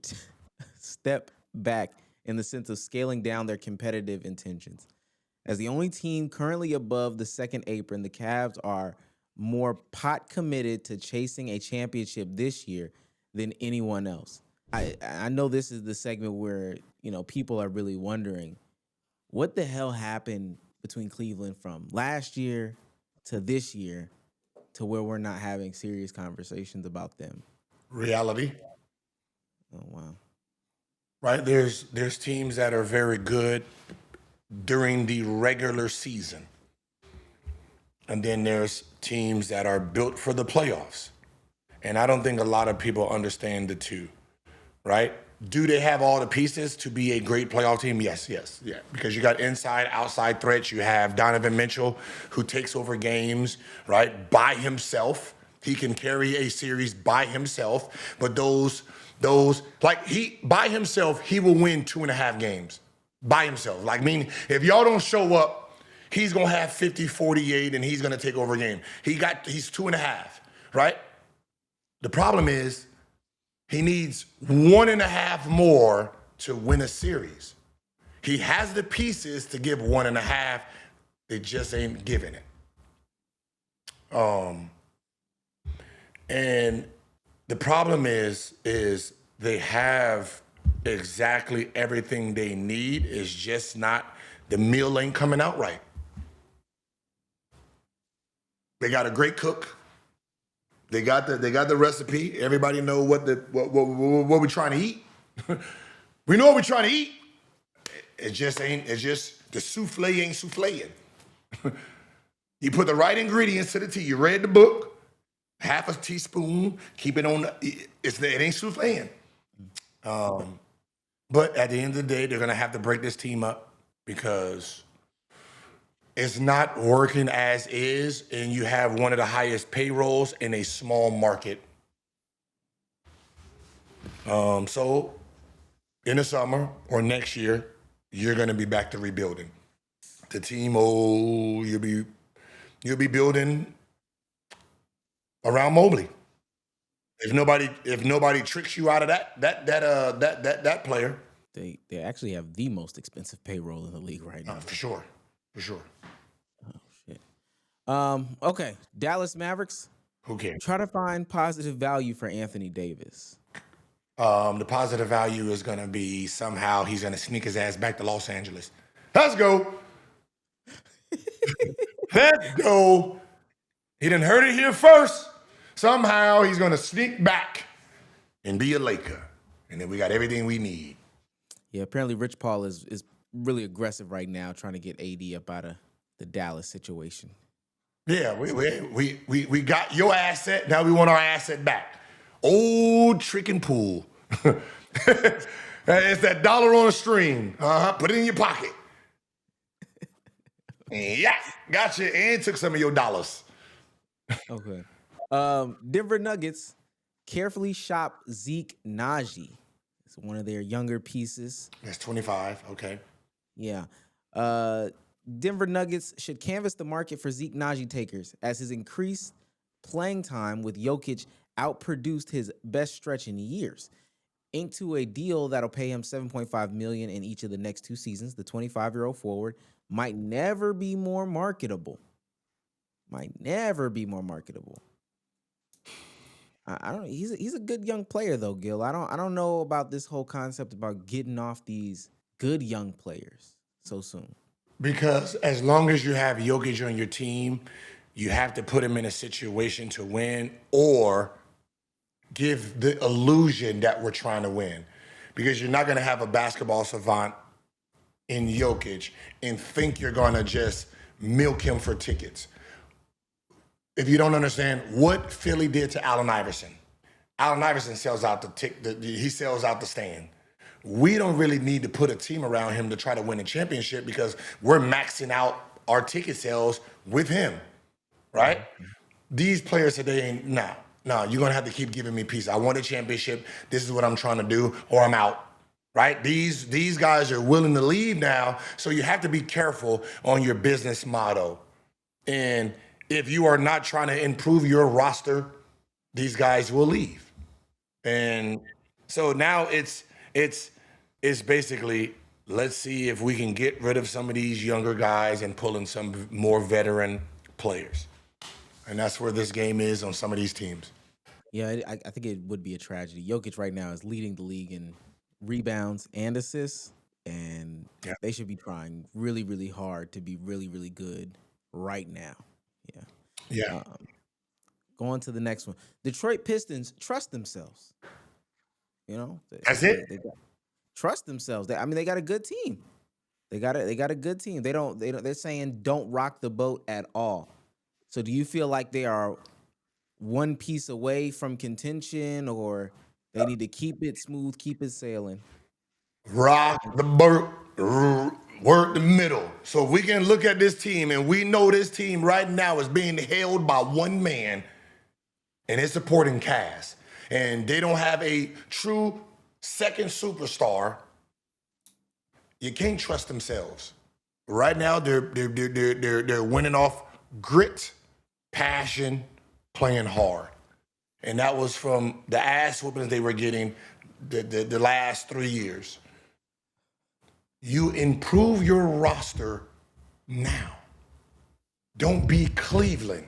step back in the sense of scaling down their competitive intentions. As the only team currently above the second apron, the Cavs are more pot committed to chasing a championship this year than anyone else. I know this is the segment where, people are really wondering what the hell happened between Cleveland from last year to this year to where we're not having serious conversations about them. Reality. Oh, wow. Right? There's teams that are very good during the regular season. And then there's teams that are built for the playoffs. And I don't think a lot of people understand the two, right? Do they have all the pieces to be a great playoff team? Yes. Because you got inside, outside threats. You have Donovan Mitchell, who takes over games, right, by himself. He can carry a series by himself. But by himself, he will win 2.5 games by himself. Like, meaning, if y'all don't show up, he's going to have 50, 48, and he's going to take over a game. He's 2.5, right? The problem is he needs 1.5 more to win a series. He has the pieces to give 1.5. They just ain't giving it. And the problem is they have exactly everything they need. It's just not, the meal ain't coming out right. They got a great cook. They got the recipe. Everybody know what we're trying to eat. We know what we're trying to eat. It's just the souffle ain't souffleing. You put the right ingredients to the tea. You read the book, half a teaspoon, keep it on. It ain't souffleing. But at the end of the day, they're gonna have to break this team up because it's not working as is, and you have one of the highest payrolls in a small market. So in the summer or next year, you're going to be back to rebuilding. The team, you'll be building around Mobley. If nobody tricks you out of that player, They actually have the most expensive payroll in the league right now. for sure. Oh shit. Okay, Dallas Mavericks. Who cares? Try to find positive value for Anthony Davis. The positive value is going to be somehow he's going to sneak his ass back to Los Angeles. Let's go. Let's go. He didn't hurt it here first. Somehow he's going to sneak back and be a Laker. And then we got everything we need. Yeah, apparently Rich Paul is really aggressive right now, trying to get AD up out of the Dallas situation. Yeah, we got your asset. Now we want our asset back. Old tricking pool. It's that dollar on a string. Put it in your pocket. Yeah, gotcha. And took some of your dollars. Okay. Denver Nuggets carefully shop Zeke Naji. It's one of their younger pieces. That's 25. Okay. Yeah. Denver Nuggets should canvass the market for Zeke Naji takers as his increased playing time with Jokic outproduced his best stretch in years. Inked to a deal that'll pay him $7.5 million in each of the next 2 seasons. The 25-year-old forward might never be more marketable. I don't. He's a good young player though, Gil. I don't know about this whole concept about getting off these good young players so soon. Because as long as you have Jokic on your team, you have to put him in a situation to win or give the illusion that we're trying to win. Because you're not going to have a basketball savant in Jokic and think you're going to just milk him for tickets. If you don't understand what Philly did to Allen Iverson sells out he sells out the stand. We don't really need to put a team around him to try to win a championship because we're maxing out our ticket sales with him, right? Mm-hmm. These players today No, you're gonna have to keep giving me peace. I want a championship. This is what I'm trying to do, or I'm out. Right? These guys are willing to leave now, so you have to be careful on your business model. And if you are not trying to improve your roster, these guys will leave. And so now it's basically, let's see if we can get rid of some of these younger guys and pull in some more veteran players. And that's where this game is on some of these teams. Yeah, I think it would be a tragedy. Jokic right now is leading the league in rebounds and assists, and they should be trying really, really hard to be really, really good right now. Yeah. Going to the next one. Detroit Pistons trust themselves. That's it. They trust themselves. They got a good team. They got a good team. They're saying don't rock the boat at all. So do you feel like they are one piece away from contention, or they need to keep it smooth, keep it sailing? Rock the boat, work the middle. So we can look at this team, and we know this team right now is being held by one man and his supporting cast. And they don't have a true second superstar. You can't trust themselves. Right now, they're winning off grit, passion, playing hard. And that was from the ass whoopings they were getting the last 3 years. You improve your roster now. Don't be Cleveland.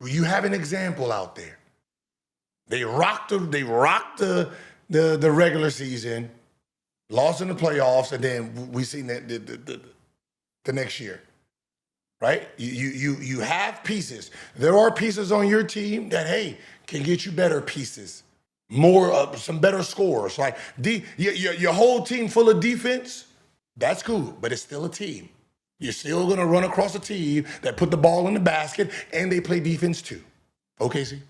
You have an example out there. They rocked the regular season, lost in the playoffs, and then we seen the next year. Right? You have pieces. There are pieces on your team that, hey, can get you better pieces. More, some better scores. Like your whole team full of defense, that's cool, but it's still a team. You're still going to run across a team that put the ball in the basket, and they play defense too. Okay, see?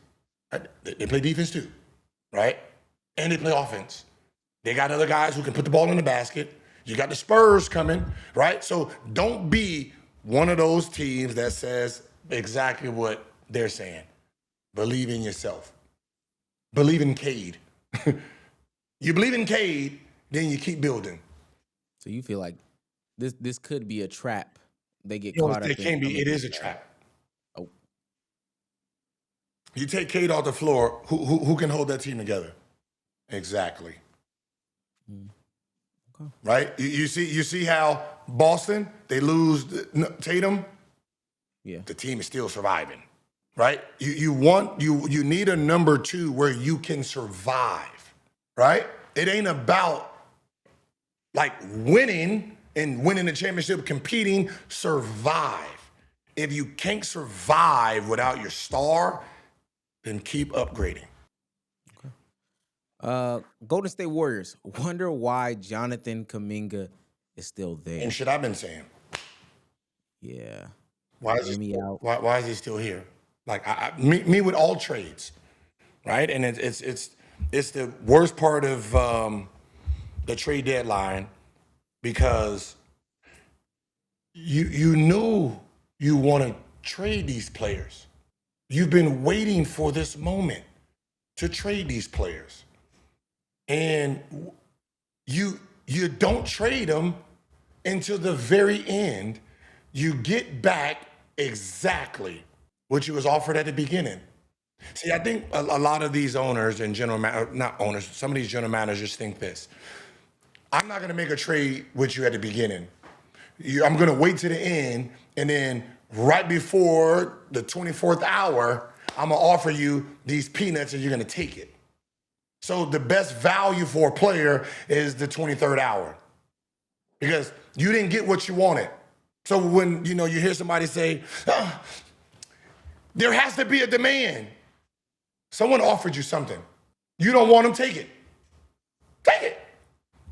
They play defense too, right? And they play offense. They got other guys who can put the ball in the basket, You got the Spurs coming, right? So don't be one of those teams that says exactly what they're saying. Believe in yourself. Believe in Cade. You believe in Cade, then you keep building. So you feel like this could be a trap. They get You know, caught up. It can't be. It is a trap. Oh, You take Cade off the floor. Who can hold that team together? Exactly. okay. Right. You see how Boston, they lose Tatum. Yeah. The team is still surviving. Right. You need a number two where you can survive. Right. It ain't about like winning and winning the championship, competing. Survive. If you can't survive without your star, then keep upgrading. Golden State Warriors wonder why Jonathan Kaminga is still there. And shit I've been saying. Yeah. Why is he still here? Like me with all trades, right? And it's the worst part of the trade deadline because you knew you want to trade these players. You've been waiting for this moment to trade these players. And you don't trade them until the very end. You get back exactly what you was offered at the beginning. See, I think a lot of these owners and not owners, some of these general managers think this. I'm not going to make a trade with you at the beginning. I'm going to wait to the end, and then right before the 24th hour, I'm going to offer you these peanuts, and you're going to take it. So the best value for a player is the 23rd hour because you didn't get what you wanted. So when you hear somebody say, there has to be a demand. Someone offered you something. You don't want them, take it. Take it.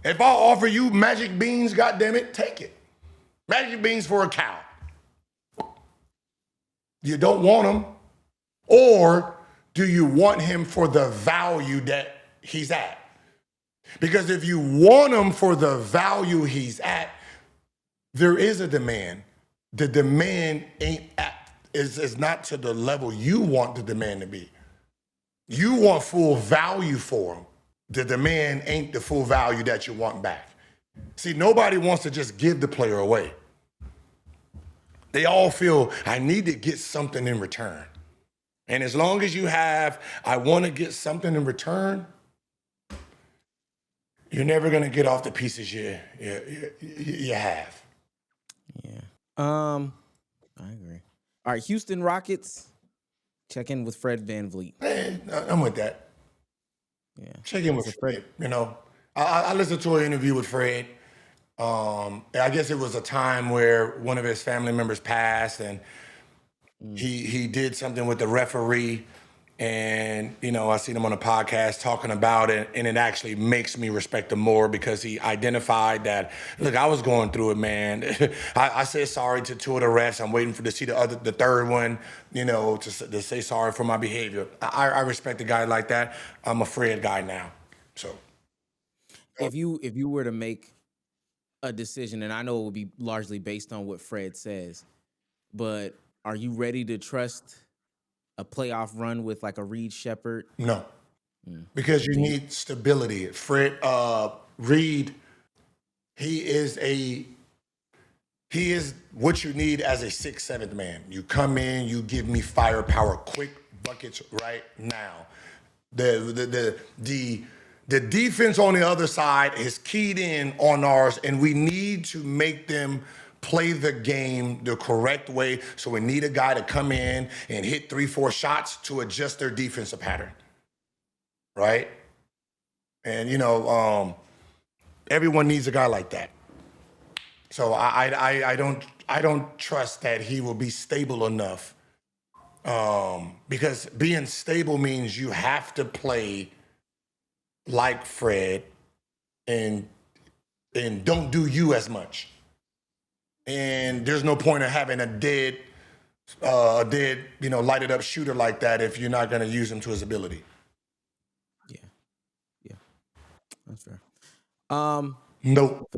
If I offer you magic beans, goddammit, take it. Magic beans for a cow. You don't want them, or do you want him for the value that he's at? Because if you want him for the value he's at, there is a demand. The demand is not to the level you want the demand to be. You want full value for him. The demand ain't the full value that you want back. See, nobody wants to just give the player away. They all feel, I need to get something in return. And as long as you have, I want to get something in return, you're never going to get off the pieces you have. Yeah. I agree. All right, Houston Rockets. Check in with Fred VanVleet. Hey, I'm with that. Yeah. Check in with Fred. I listened to an interview with Fred. I guess it was a time where one of his family members passed, and he did something with the referee. And, I seen him on a podcast talking about it, and it actually makes me respect him more because he identified that, look, I was going through it, man. I said sorry to two of the refs. I'm waiting to see the third one, to say sorry for my behavior. I respect a guy like that. I'm a Fred guy now. So if you were to make a decision, and I know it would be largely based on what Fred says, but are you ready to trust a playoff run with like a Reed Shepherd? No, because you need stability. Fred Reed, he is what you need as a 6th, 7th man. You come in, you give me firepower, quick buckets right now. The defense on the other side is keyed in on ours, and we need to make them play the game the correct way. So we need a guy to come in and hit 3-4 shots to adjust their defensive pattern, right? And everyone needs a guy like that. So I don't trust that he will be stable enough, because being stable means you have to play like Fred and don't do you as much. And there's no point in having a dead, lighted up shooter like that if you're not going to use him to his ability. Yeah, that's fair. Nope.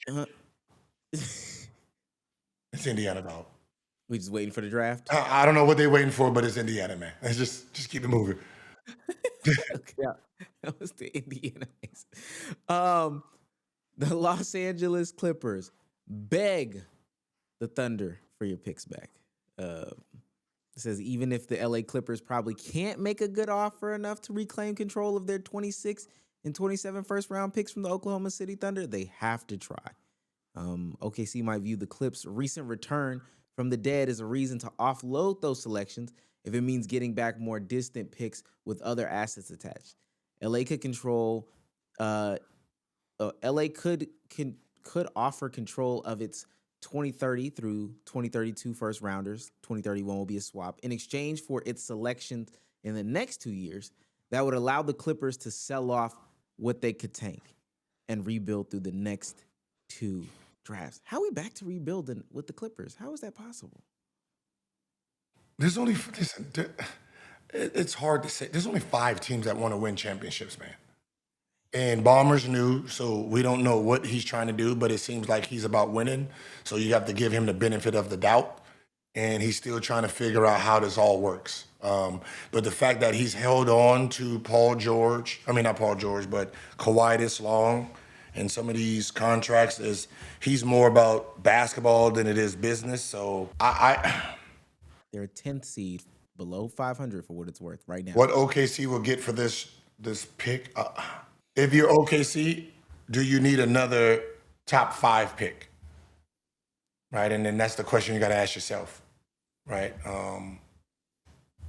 Uh, It's Indiana, dog. we just waiting for the draft. I don't know what they're waiting for, but it's Indiana, man. Let's just keep it moving. Okay, yeah, that was the Indiana mix. The Los Angeles Clippers beg the Thunder for your picks back. It says even if the LA Clippers probably can't make a good offer enough to reclaim control of their 26 and 27 first round picks from the Oklahoma City Thunder, they have to try. OKC might view the Clips' recent return from the dead as a reason to offload those selections if it means getting back more distant picks with other assets attached. LA could control. LA could offer control of its 2030 through 2032 first rounders. 2031 will be a swap in exchange for its selections in the next 2 years. That would allow the Clippers to sell off what they could tank and rebuild through the next 2 drafts. How are we back to rebuilding with the Clippers? How is that possible? There's only listen. It's hard to say. There's only 5 teams that want to win championships, man. And Ballmer's new, so we don't know what he's trying to do, but it seems like he's about winning. So you have to give him the benefit of the doubt. And he's still trying to figure out how this all works. But the fact that he's held on to not Paul George, but Kawhi this long, and some of these contracts he's more about basketball than it is business. So They're a 10th seed, below 500 for what it's worth right now. What OKC will get for this pick? If you're OKC, do you need another top 5 pick? Right, and then that's the question you got to ask yourself, right?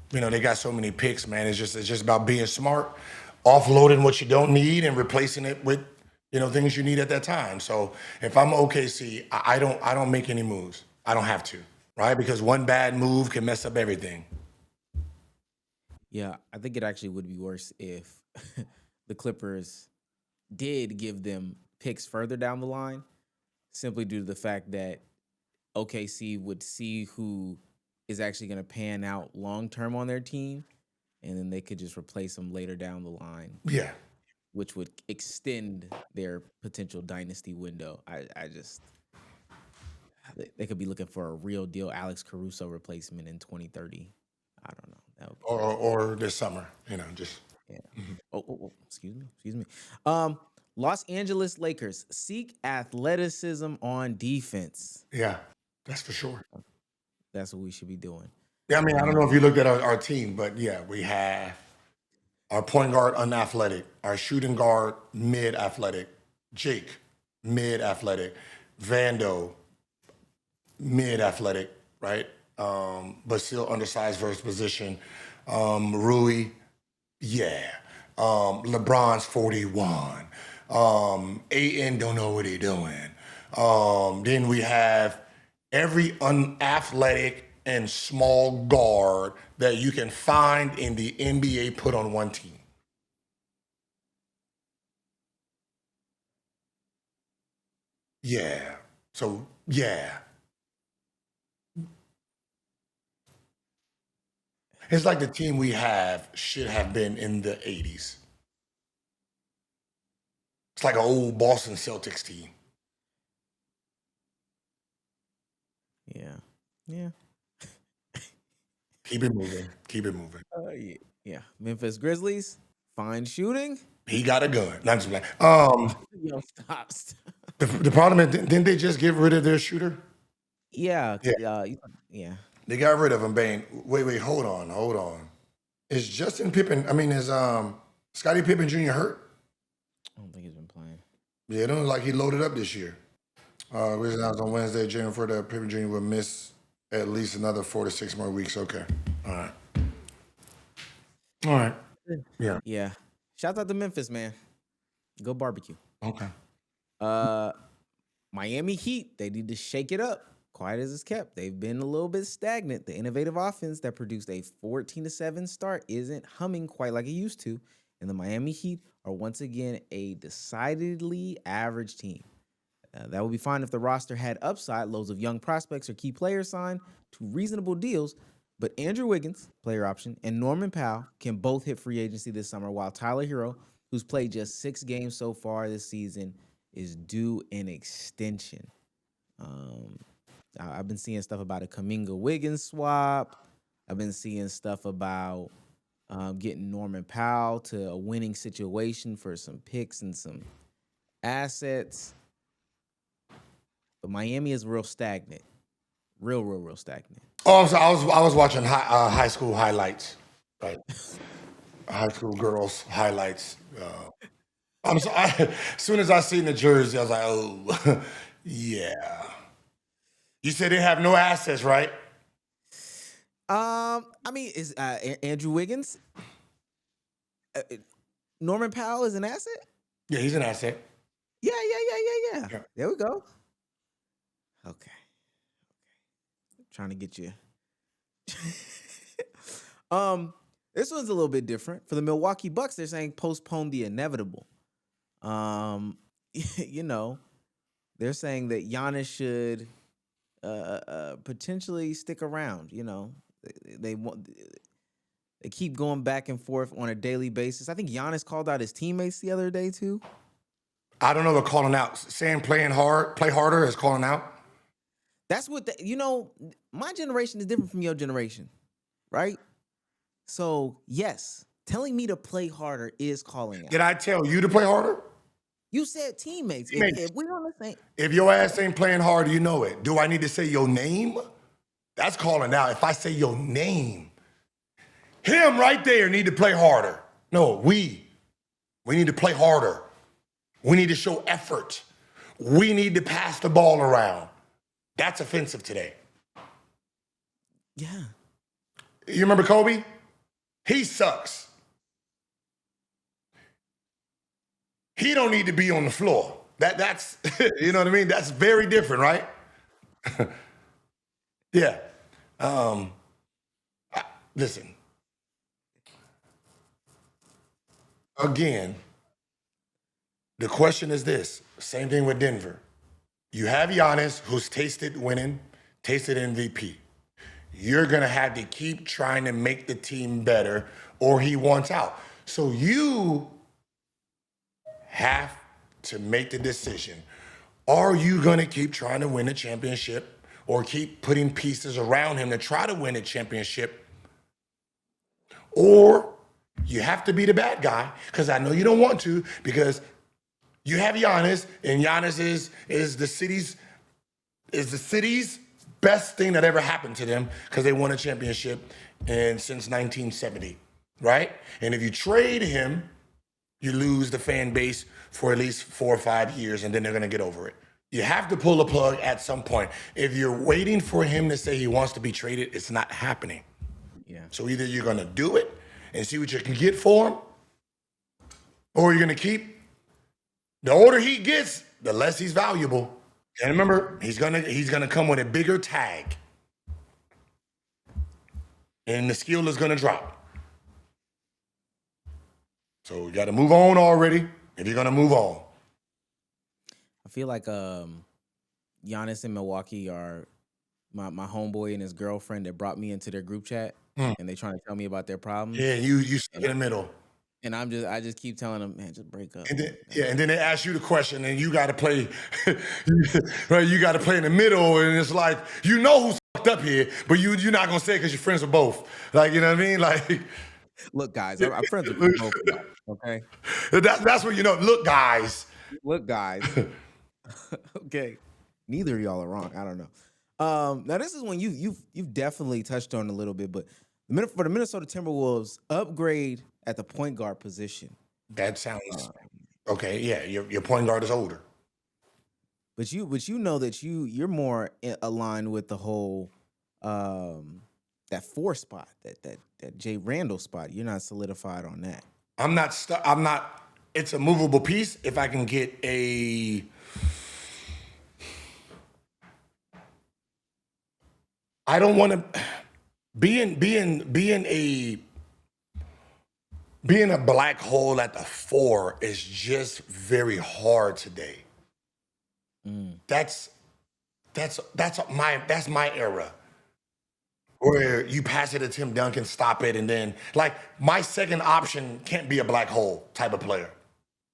They got so many picks, man. It's just about being smart, offloading what you don't need and replacing it with things you need at that time. So if I'm OKC, I don't make any moves. I don't have to, right? Because one bad move can mess up everything. Yeah, I think it actually would be worse if the Clippers did give them picks further down the line, simply due to the fact that OKC would see who is actually going to pan out long-term on their team, and then they could just replace them later down the line. Yeah. Which would extend their potential dynasty window. They could be looking for a real deal Alex Caruso replacement in 2030. I don't know. That would or this summer, just. Yeah. Excuse me. Los Angeles Lakers seek athleticism on defense. Yeah, that's for sure. That's what we should be doing. Yeah, I don't know if you looked at our team, but yeah, we have our point guard unathletic, our shooting guard mid-athletic, Jake mid-athletic, Vando mid-athletic, right? But still undersized versus position. Rui, yeah. LeBron's 41. Ayton don't know what he's doing. Then we have every unathletic and small guard that you can find in the NBA put on one team. Yeah. So, yeah. It's like the team we have should have been in the 80s. It's like an old Boston Celtics team. Yeah. Keep it moving. Yeah. Memphis Grizzlies, fine shooting. He got a gun. Not just like. Yo, stop. The problem is, didn't they just get rid of their shooter? Yeah. They got rid of him, Bane. Wait, hold on. Is Justin Pippen, is Scottie Pippen Jr. hurt? I don't think he's been playing. Yeah, it don't look like he loaded up this year. We announced on Wednesday, Jennifer, that Pippen Jr. will miss at least another 4 to 6 more weeks. Okay. All right. Yeah. Shout out to Memphis, man. Go barbecue. Okay. Miami Heat, they need to shake it up. Quiet as it's kept. They've been a little bit stagnant. The innovative offense that produced a 14-7 start isn't humming quite like it used to. And the Miami Heat are once again a decidedly average team. That would be fine if the roster had upside, loads of young prospects or key players signed to reasonable deals. But Andrew Wiggins, player option, and Norman Powell can both hit free agency this summer, while Tyler Hero, who's played just 6 games so far this season, is due an extension. I've been seeing stuff about a Kaminga Wiggins swap. I've been seeing stuff about getting Norman Powell to a winning situation for some picks and some assets. But Miami is real stagnant. Real stagnant. Oh, so I was watching high school highlights, right? High school girls highlights. As soon as I seen the jersey, I was like, oh, yeah. You said they have no assets, right? I mean, is Andrew Wiggins, Norman Powell is an asset? Yeah, he's an asset. Yeah. There we go. Okay. Trying to get you. This one's a little bit different. For the Milwaukee Bucks, they're saying postpone the inevitable. You know, they're saying that Giannis should potentially stick around. You know, they keep going back and forth on a daily basis. I think Giannis called out his teammates the other day too. I don't know. They're calling out. Saying play harder is calling out. That's what my generation is different from your generation, right? So yes, telling me to play harder is calling out. Did I tell you to play harder? You said teammates. If we on the same. If your ass ain't playing hard, you know it. Do I need to say your name? That's calling out. If I say your name, him right there need to play harder. No, we need to play harder. We need to show effort. We need to pass the ball around. That's offensive today. Yeah. You remember Kobe? He sucks. He don't need to be on the floor. That's you know what I mean? That's very different, right? Yeah. Listen. Again, the question is this. Same thing with Denver. You have Giannis, who's tasted winning, tasted MVP. You're going to have to keep trying to make the team better or he wants out. So you have to make the decision. Are you going to keep trying to win a championship or keep putting pieces around him to try to win a championship? Or you have to be the bad guy, because I know you don't want to, because you have Giannis, and Giannis is the city's best thing that ever happened to them, because they won a championship since 1970, right? And if you trade him, you lose the fan base for at least 4 or 5 years, and then they're going to get over it. You have to pull a plug at some point. If you're waiting for him to say he wants to be traded, it's not happening. Yeah. So either you're going to do it and see what you can get for him, or you're going to keep. The older he gets, the less he's valuable. And remember, he's gonna come with a bigger tag. And the skill is gonna drop. So you gotta move on already if you're gonna move on. I feel like Giannis and Milwaukee are my homeboy and his girlfriend that brought me into their group chat, and they trying to tell me about their problems. Yeah, you sit in the middle. And I just keep telling them, man, just break up. And then they ask you the question, and you got to play, right? You got to play in the middle, and it's like, you know who's fucked up here, but you're not gonna say it because you're friends with both. Like, you know what I mean? Like, look, guys, I'm friends with both. Okay, that's what you know. Look, guys. Look, guys. Okay, neither of y'all are wrong. I don't know. Now this is one you've definitely touched on a little bit, but for the Minnesota Timberwolves, upgrade at the point guard position. That sounds okay. Yeah, your point guard is older. But you know that you're more aligned with the whole that 4 spot, that Jay Randall spot. You're not solidified on that. I'm not. It's a movable piece. If I can get I don't want to being a black hole at the 4 is just very hard today. That's my era. Where you pass it to Tim Duncan, stop it, and then like my second option can't be a black hole type of player.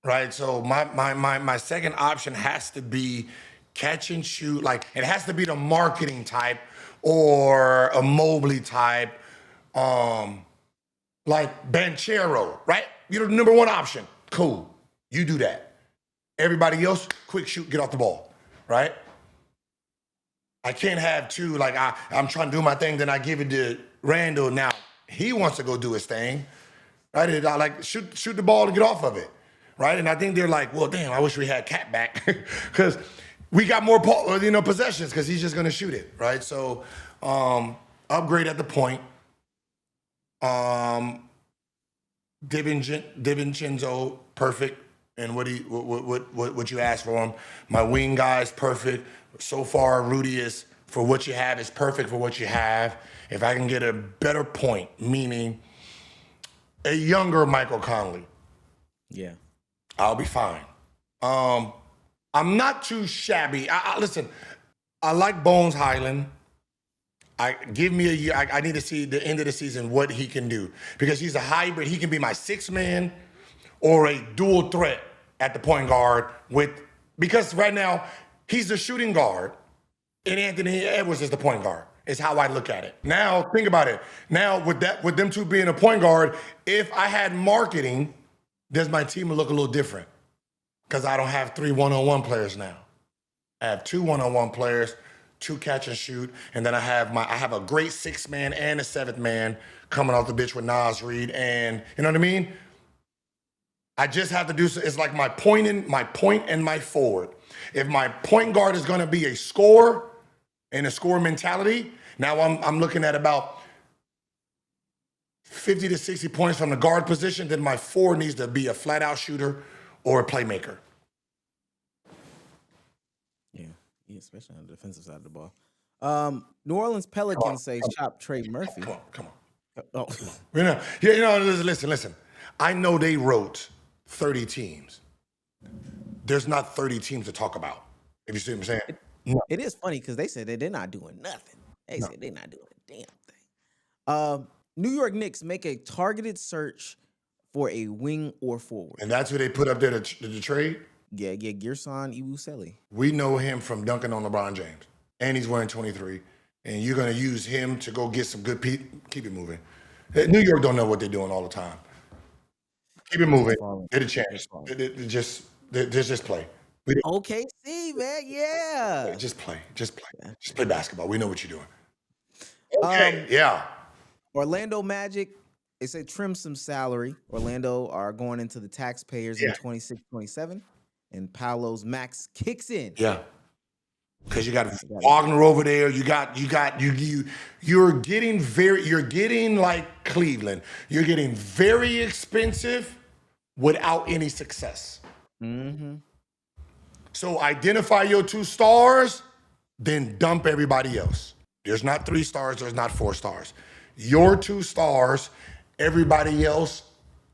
right? So my second option has to be catch and shoot. Like it has to be the marketing type or a Mobley type, like Banchero, right? You're the number one option. Cool, you do that. Everybody else, quick shoot, get off the ball, right? I can't have two, like I'm trying to do my thing, then I give it to Randall. Now he wants to go do his thing, right? And I like shoot the ball to get off of it, right? And I think they're like, well, damn, I wish we had Cat back because we got more possessions because he's just gonna shoot it, right? So upgrade at the point. DiVincenzo, perfect. And what you asked for him. My wing guy is perfect. So far, Rudy is, for what you have, is perfect for what you have. If I can get a better point, meaning a younger Michael Conley, Yeah, I'll be fine. I'm not too shabby. Listen, I like Bones Highland. Give me a year. I need to see the end of the season what he can do because he's a hybrid. He can be my sixth man or a dual threat at the point guard because right now he's the shooting guard and Anthony Edwards is the point guard. Is how I look at it. Now think about it. Now with them two being a point guard, if I had marketing, does my team look a little different? Because I don't have 3 one-on-one players now. I have 2 one-on-one players, 2 catch and shoot, and then I have a great 6th man and a 7th man coming off the bench with Nas Reed, and you know what I mean? I just have to do so. It's like my point and my forward. If my point guard is going to be a scorer and a score mentality, now I'm looking at about 50 to 60 points from the guard position. Then my forward needs to be a flat out shooter or a playmaker. yeah, especially on the defensive side of the ball. New Orleans Pelicans say shop Trey Murphy. Come on. Oh, Listen. I know they wrote 30 teams. There's not 30 teams to talk about. If you see what I'm saying. it is funny because they said that they're not doing nothing. They said they're not doing a damn thing. New York Knicks make a targeted search for a wing or forward. And that's who they put up there to trade? Yeah, Gerson Iwuseli. We know him from dunking on LeBron James. And he's wearing 23. And you're going to use him to go get some good keep it moving. New York don't know what they're doing all the time. Keep it moving. Get a chance. Just play. OKC, man, yeah. Just play. Just play basketball. We know what you're doing. Okay, yeah. Orlando Magic, they say trim some salary. Orlando are going into the taxpayers in 26-27, and Paolo's max kicks in. Yeah. Because you got Wagner over there. You're getting like Cleveland. You're getting very expensive without any success. Mm-hmm. So identify your 2 stars, then dump everybody else. There's not 3 stars, there's not 4 stars. Your 2 stars, everybody else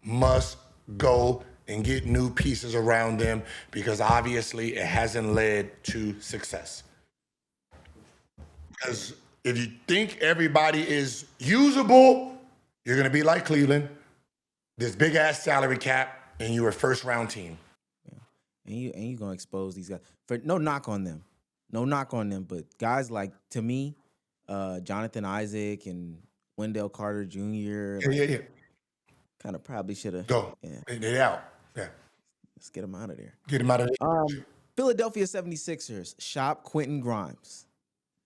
must go and get new pieces around them because obviously it hasn't led to success. Because if you think everybody is usable, you're going to be like Cleveland, this big-ass salary cap, and you're a first-round team. Yeah. And you going to expose these guys. For no knock on them. But guys like, to me, Jonathan Isaac and Wendell Carter Jr. Yeah. Kind of probably should have. Go. Yeah. They're out. Yeah. Let's get them out of there. Get them out of there. Philadelphia 76ers shop Quentin Grimes.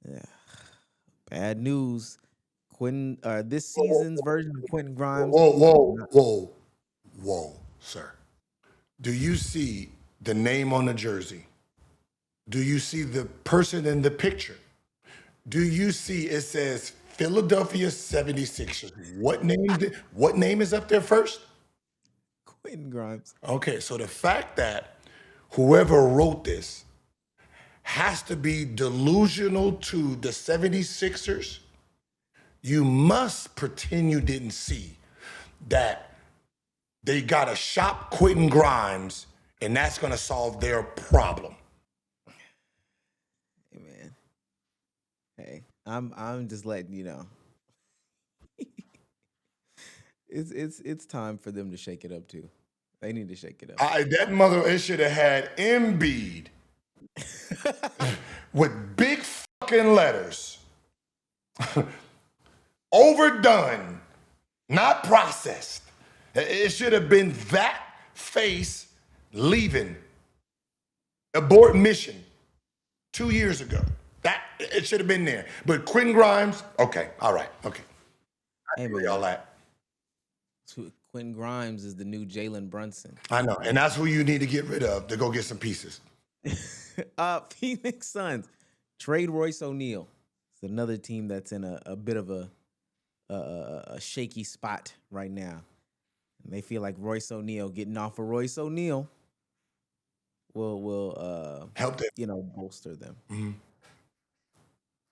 Yeah. Bad news. This season's version of Quentin Grimes. Whoa, sir. Do you see the name on the jersey? Do you see the person in the picture? Do you see it says Philadelphia 76ers? What name is up there first? Quentin Grimes. Okay, so the fact that whoever wrote this has to be delusional to the 76ers, you must pretend you didn't see that they got to shop Quentin Grimes and that's going to solve their problem. Hey, man. Hey, I'm just letting you know. It's time for them to shake it up too. They need to shake it up. That mother, it should have had Embiid with big fucking letters. Overdone, not processed. It should have been that face leaving. Abort mission 2 years ago. That it should have been there. But Quentin Grimes, okay, all right, okay. I agree all that. Quentin Grimes is the new Jalen Brunson. I know, and that's who you need to get rid of to go get some pieces. Phoenix Suns trade Royce O'Neal. It's another team that's in a bit of a shaky spot right now. And they feel like Royce O'Neal, getting off of Royce O'Neal will help them, bolster them. Mm-hmm.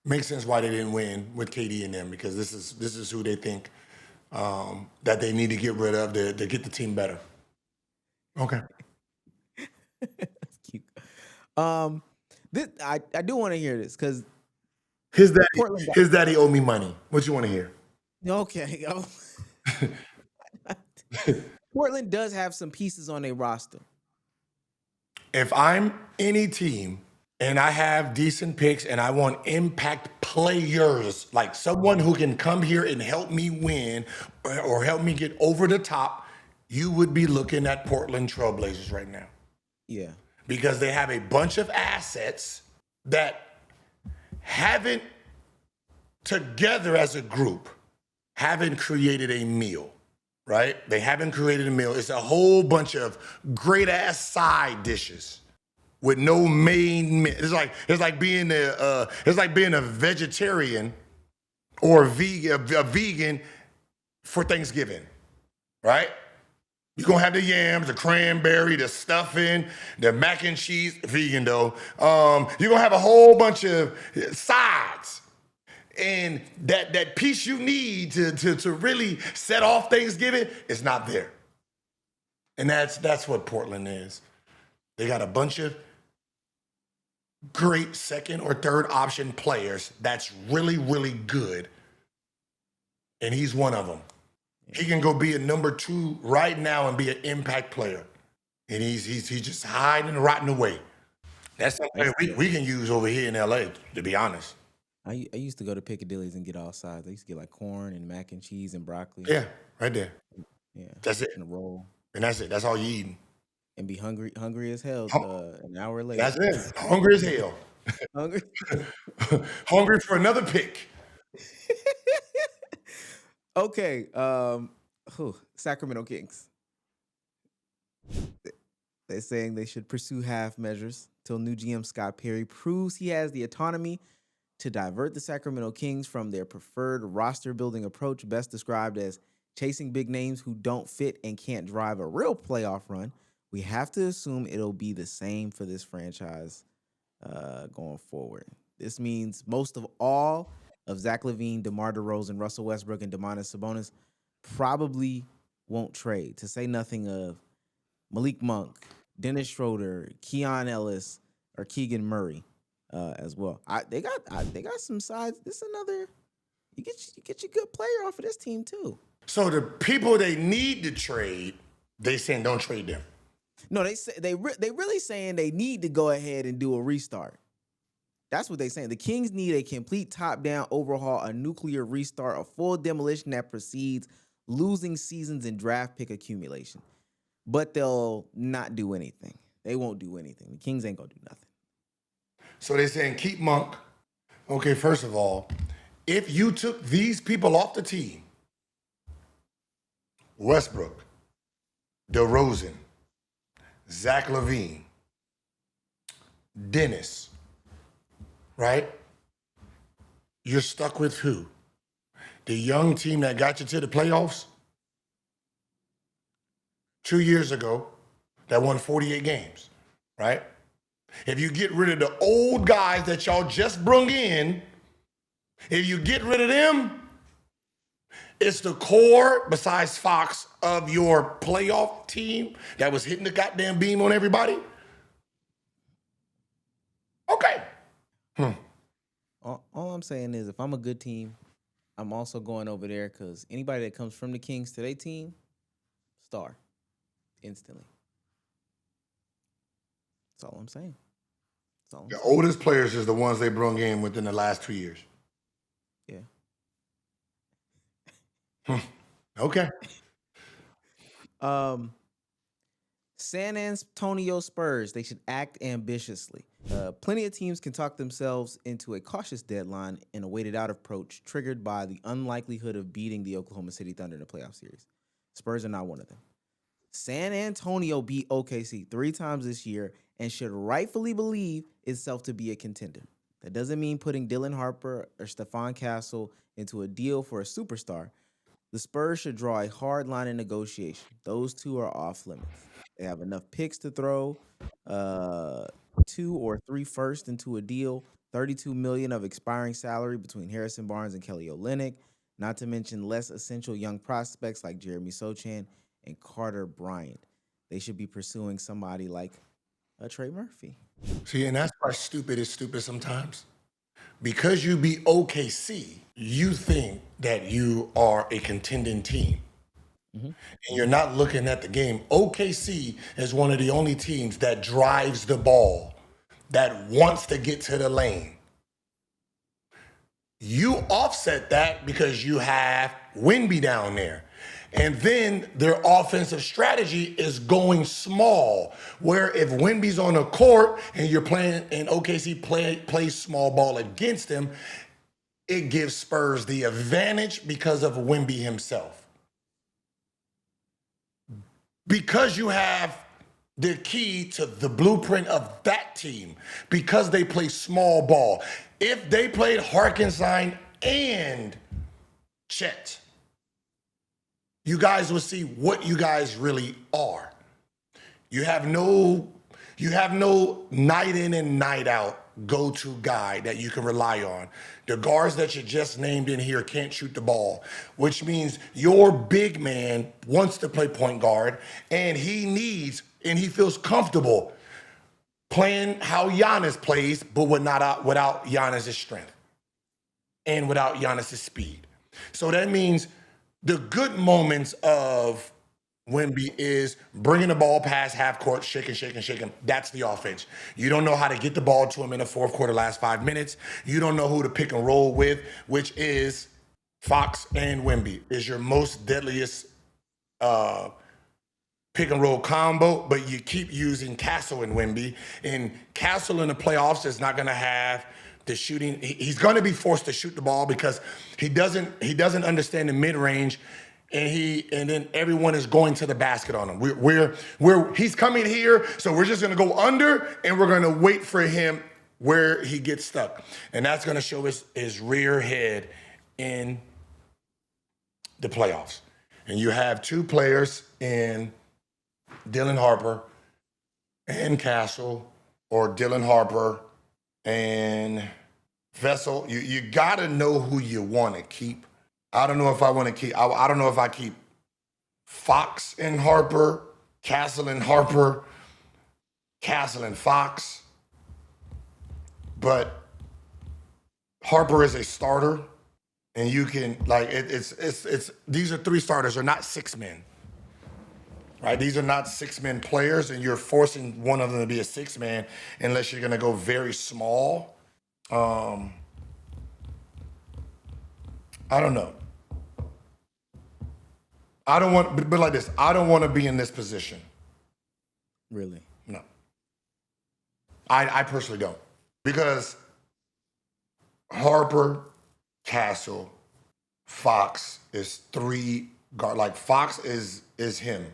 Makes sense why they didn't win with KD and them, because this is who they think that they need to get rid of to get the team better. Okay. That's cute. I do want to hear this because his daddy owed me money. What you want to hear? Okay. Portland does have some pieces on their roster. If I'm any team and I have decent picks and I want impact players, like someone who can come here and help me win or help me get over the top, you would be looking at Portland Trailblazers right now. Yeah. Because they have a bunch of assets that haven't, together as a group, haven't created a meal, right? They haven't created a meal. It's a whole bunch of great-ass side dishes with no main. It's like being a vegetarian or a vegan for Thanksgiving, right? You're going to have the yams, the cranberry, the stuffing, the mac and cheese, vegan though. You're going to have a whole bunch of sides. And that piece you need to really set off Thanksgiving is not there. And that's what Portland is. They got a bunch of great second or third option players that's really, really good. And he's one of them. He can go be a number 2 right now and be an impact player. And he's just hiding and rotting away. That's something we can use over here in LA, to be honest. I used to go to Piccadilly's and get all sides. I used to get like corn and mac and cheese and broccoli. Yeah, right there. Yeah. That's it. And a roll. And that's it. That's all you eating. And be hungry as hell an hour later. That's it. Hungry as hell. Hungry? Hungry for another pick. Okay. Sacramento Kings. They're saying they should pursue half measures till new GM Scott Perry proves he has the autonomy to divert the Sacramento Kings from their preferred roster-building approach, best described as chasing big names who don't fit and can't drive a real playoff run. We have to assume it'll be the same for this franchise going forward. This means most of all of Zach LaVine, DeMar DeRozan, Russell Westbrook, and Domantas Sabonis probably won't trade, to say nothing of Malik Monk, Dennis Schroeder, Keon Ellis, or Keegan Murray as well. They got some sides. This is another. You get your good player off of this team too. So the people they need to trade, they saying don't trade them. No, they really saying they need to go ahead and do a restart. That's what they're saying. The Kings need a complete top-down overhaul, a nuclear restart, a full demolition that precedes losing seasons and draft pick accumulation. But they'll not do anything. They won't do anything. The Kings ain't gonna do nothing. So they're saying keep Monk. Okay, first of all, if you took these people off the team, Westbrook, DeRozan, Zach LaVine, Dennis, right? You're stuck with who? The young team that got you to the playoffs 2 years ago that won 48 games, right? If you get rid of the old guys that y'all just brung in, if you get rid of them, it's the core, besides Fox, of your playoff team that was hitting the goddamn beam on everybody. Okay. All I'm saying is, if I'm a good team, I'm also going over there because anybody that comes from the Kings to their team, star. instantly. That's all I'm saying. The oldest players is the ones they brought in within the last 2 years. Yeah. Okay. San Antonio Spurs, they should act ambitiously. Plenty of teams can talk themselves into a cautious deadline and a waited out approach triggered by the unlikelihood of beating the Oklahoma City Thunder in the playoff series. Spurs are not one of them. San Antonio beat OKC 3 times this year and should rightfully believe itself to be a contender. That doesn't mean putting Dylan Harper or Stephon Castle into a deal for a superstar. The Spurs should draw a hard line in negotiation. Those two are off limits. They have enough picks to throw 2 or 3 first into a deal, $32 million of expiring salary between Harrison Barnes and Kelly Olynyk, not to mention less essential young prospects like Jeremy Sochan and Carter Bryant. They should be pursuing somebody like a Trey Murphy. See, and that's why stupid is stupid sometimes. Because you beat OKC, you think that you are a contending team. Mm-hmm. And you're not looking at the game. OKC is one of the only teams that drives the ball, that wants to get to the lane. You offset that because you have Wemby down there. And then their offensive strategy is going small, where if Wemby's on the court and you're playing and OKC plays small ball against him, it gives Spurs the advantage because of Wemby himself. Because you have the key to the blueprint of that team, because they play small ball. If they played Hartenstein and Chet, you guys will see what you guys really are. You have no night in and night out go-to guy that you can rely on. The guards that you just named in here can't shoot the ball, which means your big man wants to play point guard, and he feels comfortable playing how Giannis plays, but without Giannis' strength and without Giannis' speed. So that means the good moments of Wemby is bringing the ball past half court, shaking. That's the offense. You don't know how to get the ball to him in the fourth quarter, last 5 minutes. You don't know who to pick and roll with, which is Fox and Wemby. Is your most deadliest pick and roll combo, but you keep using Castle and Wemby. And Castle in the playoffs is not going to have the shooting. He's going to be forced to shoot the ball because he doesn't understand the mid-range, and then everyone is going to the basket on him. He's coming here, so we're just going to go under, and we're going to wait for him where he gets stuck. And that's going to show his rear head in the playoffs. And you have 2 players in Dylan Harper and Castle, or Dylan Harper and Vessel. You got to know who you want to keep. I don't know if I want to keep. I don't know if I keep Fox and Harper, Castle and Harper, Castle and Fox. But Harper is a starter, and you can it's these are 3 starters. They're not 6 men. Right? These are not 6-man players, and you're forcing one of them to be a 6-man unless you're going to go very small. I don't know. I don't want, but like this, I don't want to be in this position. Really? No. I personally don't. Because Harper, Castle, Fox is 3 guard. Like Fox is him.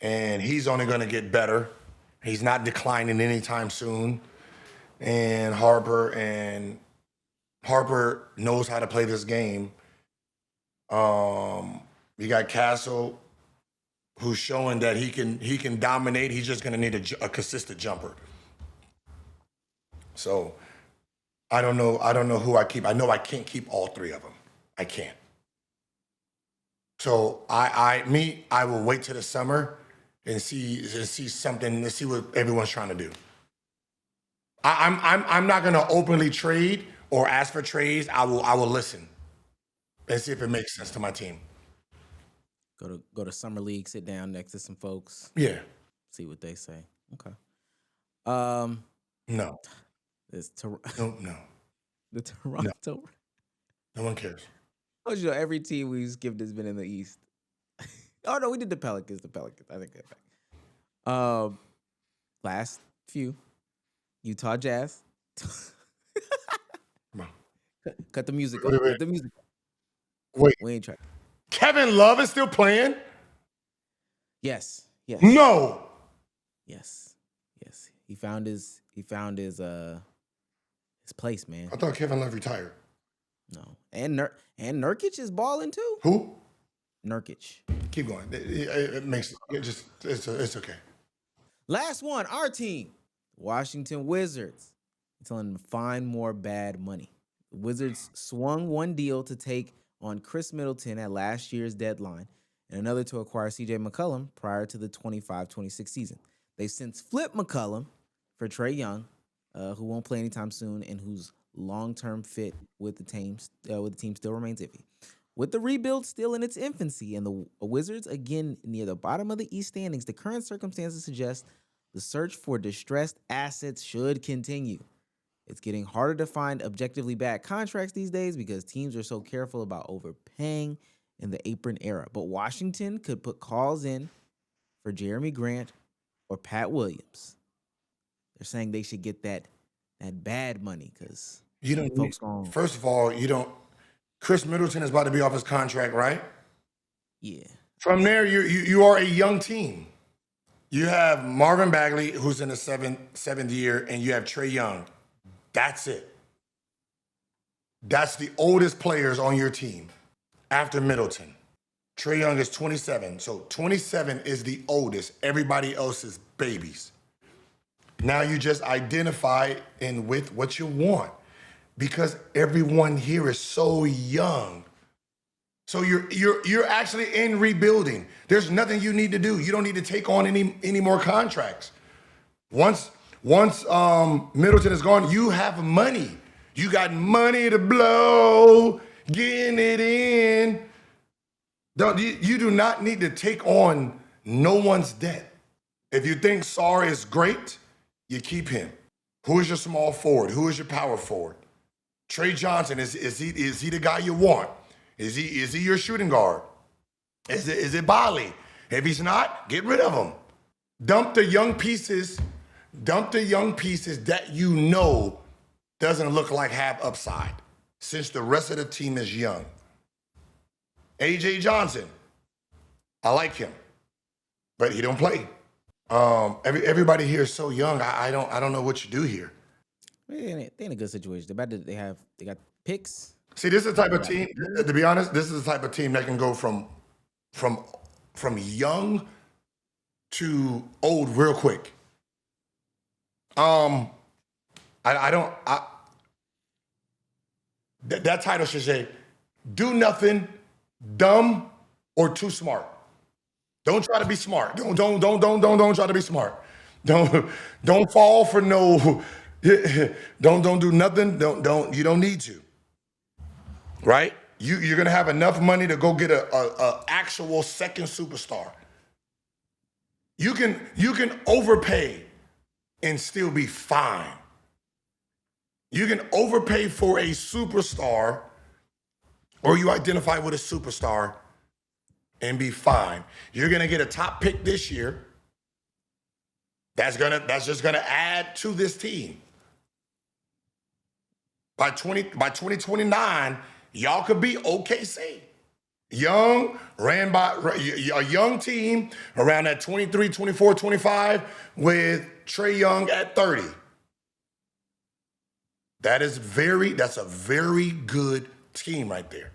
And he's only going to get better. He's not declining anytime soon. And Harper knows how to play this game. You got Castle, who's showing that he can dominate. He's just going to need a consistent jumper. So I don't know who I keep. I know I can't keep all 3 of them. I can't. So I will wait till the summer and see something, and see what everyone's trying to do. I'm not gonna openly trade or ask for trades. I will listen and see if it makes sense to my team. Go to summer league, sit down next to some folks, Yeah. see what they say. Okay. No. It's No. the Toronto. No one cares. Oh, you know, every team we've skipped has been in the East. Oh no, we did the Pelicans. I think they're back. Last few, Utah Jazz. Come on. Cut the music. Wait. Cut the music. Wait. We ain't trying. Kevin Love is still playing? Yes. No. Yes. He found his place, man. I thought Kevin Love retired. No. And Nurkic is balling too. Who? Nurkic. Keep going. It makes it's okay. Last one, our team, Washington Wizards. I'm telling them to find more bad money. The Wizards swung one deal to take on Chris Middleton at last year's deadline and another to acquire C.J. McCollum prior to the 25-26 season. They've since flipped McCollum for Trae Young, who won't play anytime soon and whose long-term fit with the team still remains iffy. With the rebuild still in its infancy and the Wizards again near the bottom of the East standings, the current circumstances suggest the search for distressed assets should continue. It's getting harder to find objectively bad contracts these days because teams are so careful about overpaying in the apron era. But Washington could put calls in for Jeremy Grant or Pat Williams. They're saying they should get that bad money because folks going. First of all, you don't. Chris Middleton is about to be off his contract, right? Yeah. From there, you are a young team. You have Marvin Bagley, who's in the seventh year, and you have Trae Young. That's it. That's the oldest players on your team after Middleton. Trae Young is 27, so 27 is the oldest. Everybody else is babies. Now you just identify with what you want because everyone here is so young. So you're actually in rebuilding. There's nothing you need to do. You don't need to take on any more contracts. Once Middleton is gone, you have money. You got money to blow, getting it in. You do not need to take on no one's debt. If you think Sarr is great, you keep him. Who is your small forward? Who is your power forward? Trey Johnson, is he the guy you want? Is he your shooting guard? Is it Bali? If he's not, get rid of him. Dump the young pieces that you know doesn't look like have upside, since the rest of the team is young. AJ Johnson, I like him, but he don't play. Everybody here is so young. I don't know what you do here. They in a good situation. They got picks. See, this is the type of team. To be honest, this is the type of team that can go from young to old real quick. That title should say, "Do nothing, dumb, or too smart." Don't try to be smart. Don't try to be smart. Don't fall for no. Don't do nothing. You don't need to. Right? You're gonna have enough money to go get a actual second superstar. You can overpay and still be fine. You can overpay for a superstar, or you identify with a superstar and be fine. You're gonna get a top pick this year. That's just gonna add to this team. By 2029, y'all could be OKC. Young, ran by a young team around that 23, 24, 25 with Trae Young at 30. That's a very good team right there.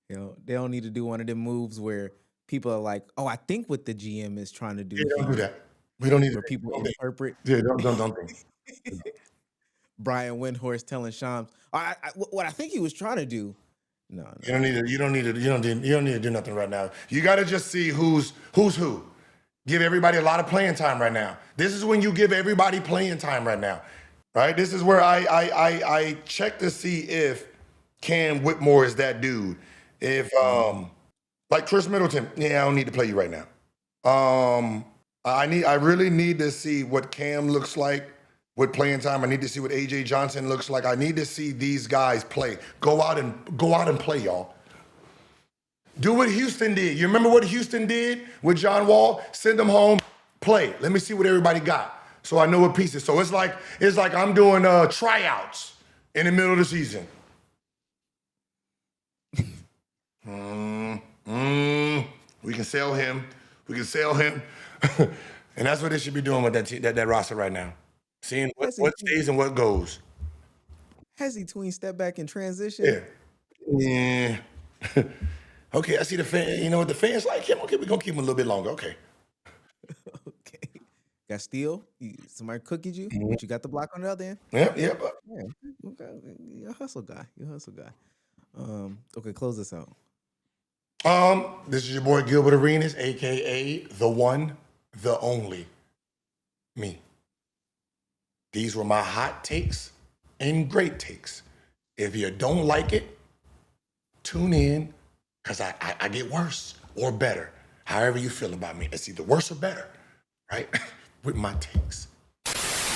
You know, they don't need to do one of them moves where people are like, "Oh, I think what the GM is trying to do." Yeah, don't do that. We don't need where people interpret. Yeah, don't think. Brian Windhorst telling Shams, "What I think he was trying to do." No. You don't need to do nothing right now. You got to just see who's who. Give everybody a lot of playing time right now. This is when you give everybody playing time right now, right? This is where I check to see if Cam Whitmore is that dude. If Like Chris Middleton, yeah, I don't need to play you right now. I really need to see what Cam looks like with playing time. I need to see what AJ Johnson looks like. I need to see these guys play. Go out and play, y'all. Do what Houston did. You remember what Houston did with John Wall? Send them home, play. Let me see what everybody got, so I know what pieces. So it's like I'm doing tryouts in the middle of the season. We can sell him. And that's what they should be doing with that roster right now. Seeing what stays and what goes. Has he tween step back in transition? Yeah. Okay, I see the fan. You know what the fans like him? Okay, we're going to keep him a little bit longer. Okay. Okay. Got steal? Somebody cookied you? But you got the block on the other end? Yeah. Yeah. Okay. You're a hustle guy. Okay, close this out. This is your boy Gilbert Arenas, a.k.a. the one, the only, me. These were my hot takes and great takes. If you don't like it, tune in, because I get worse or better. However you feel about me. It's either worse or better, right? With my takes.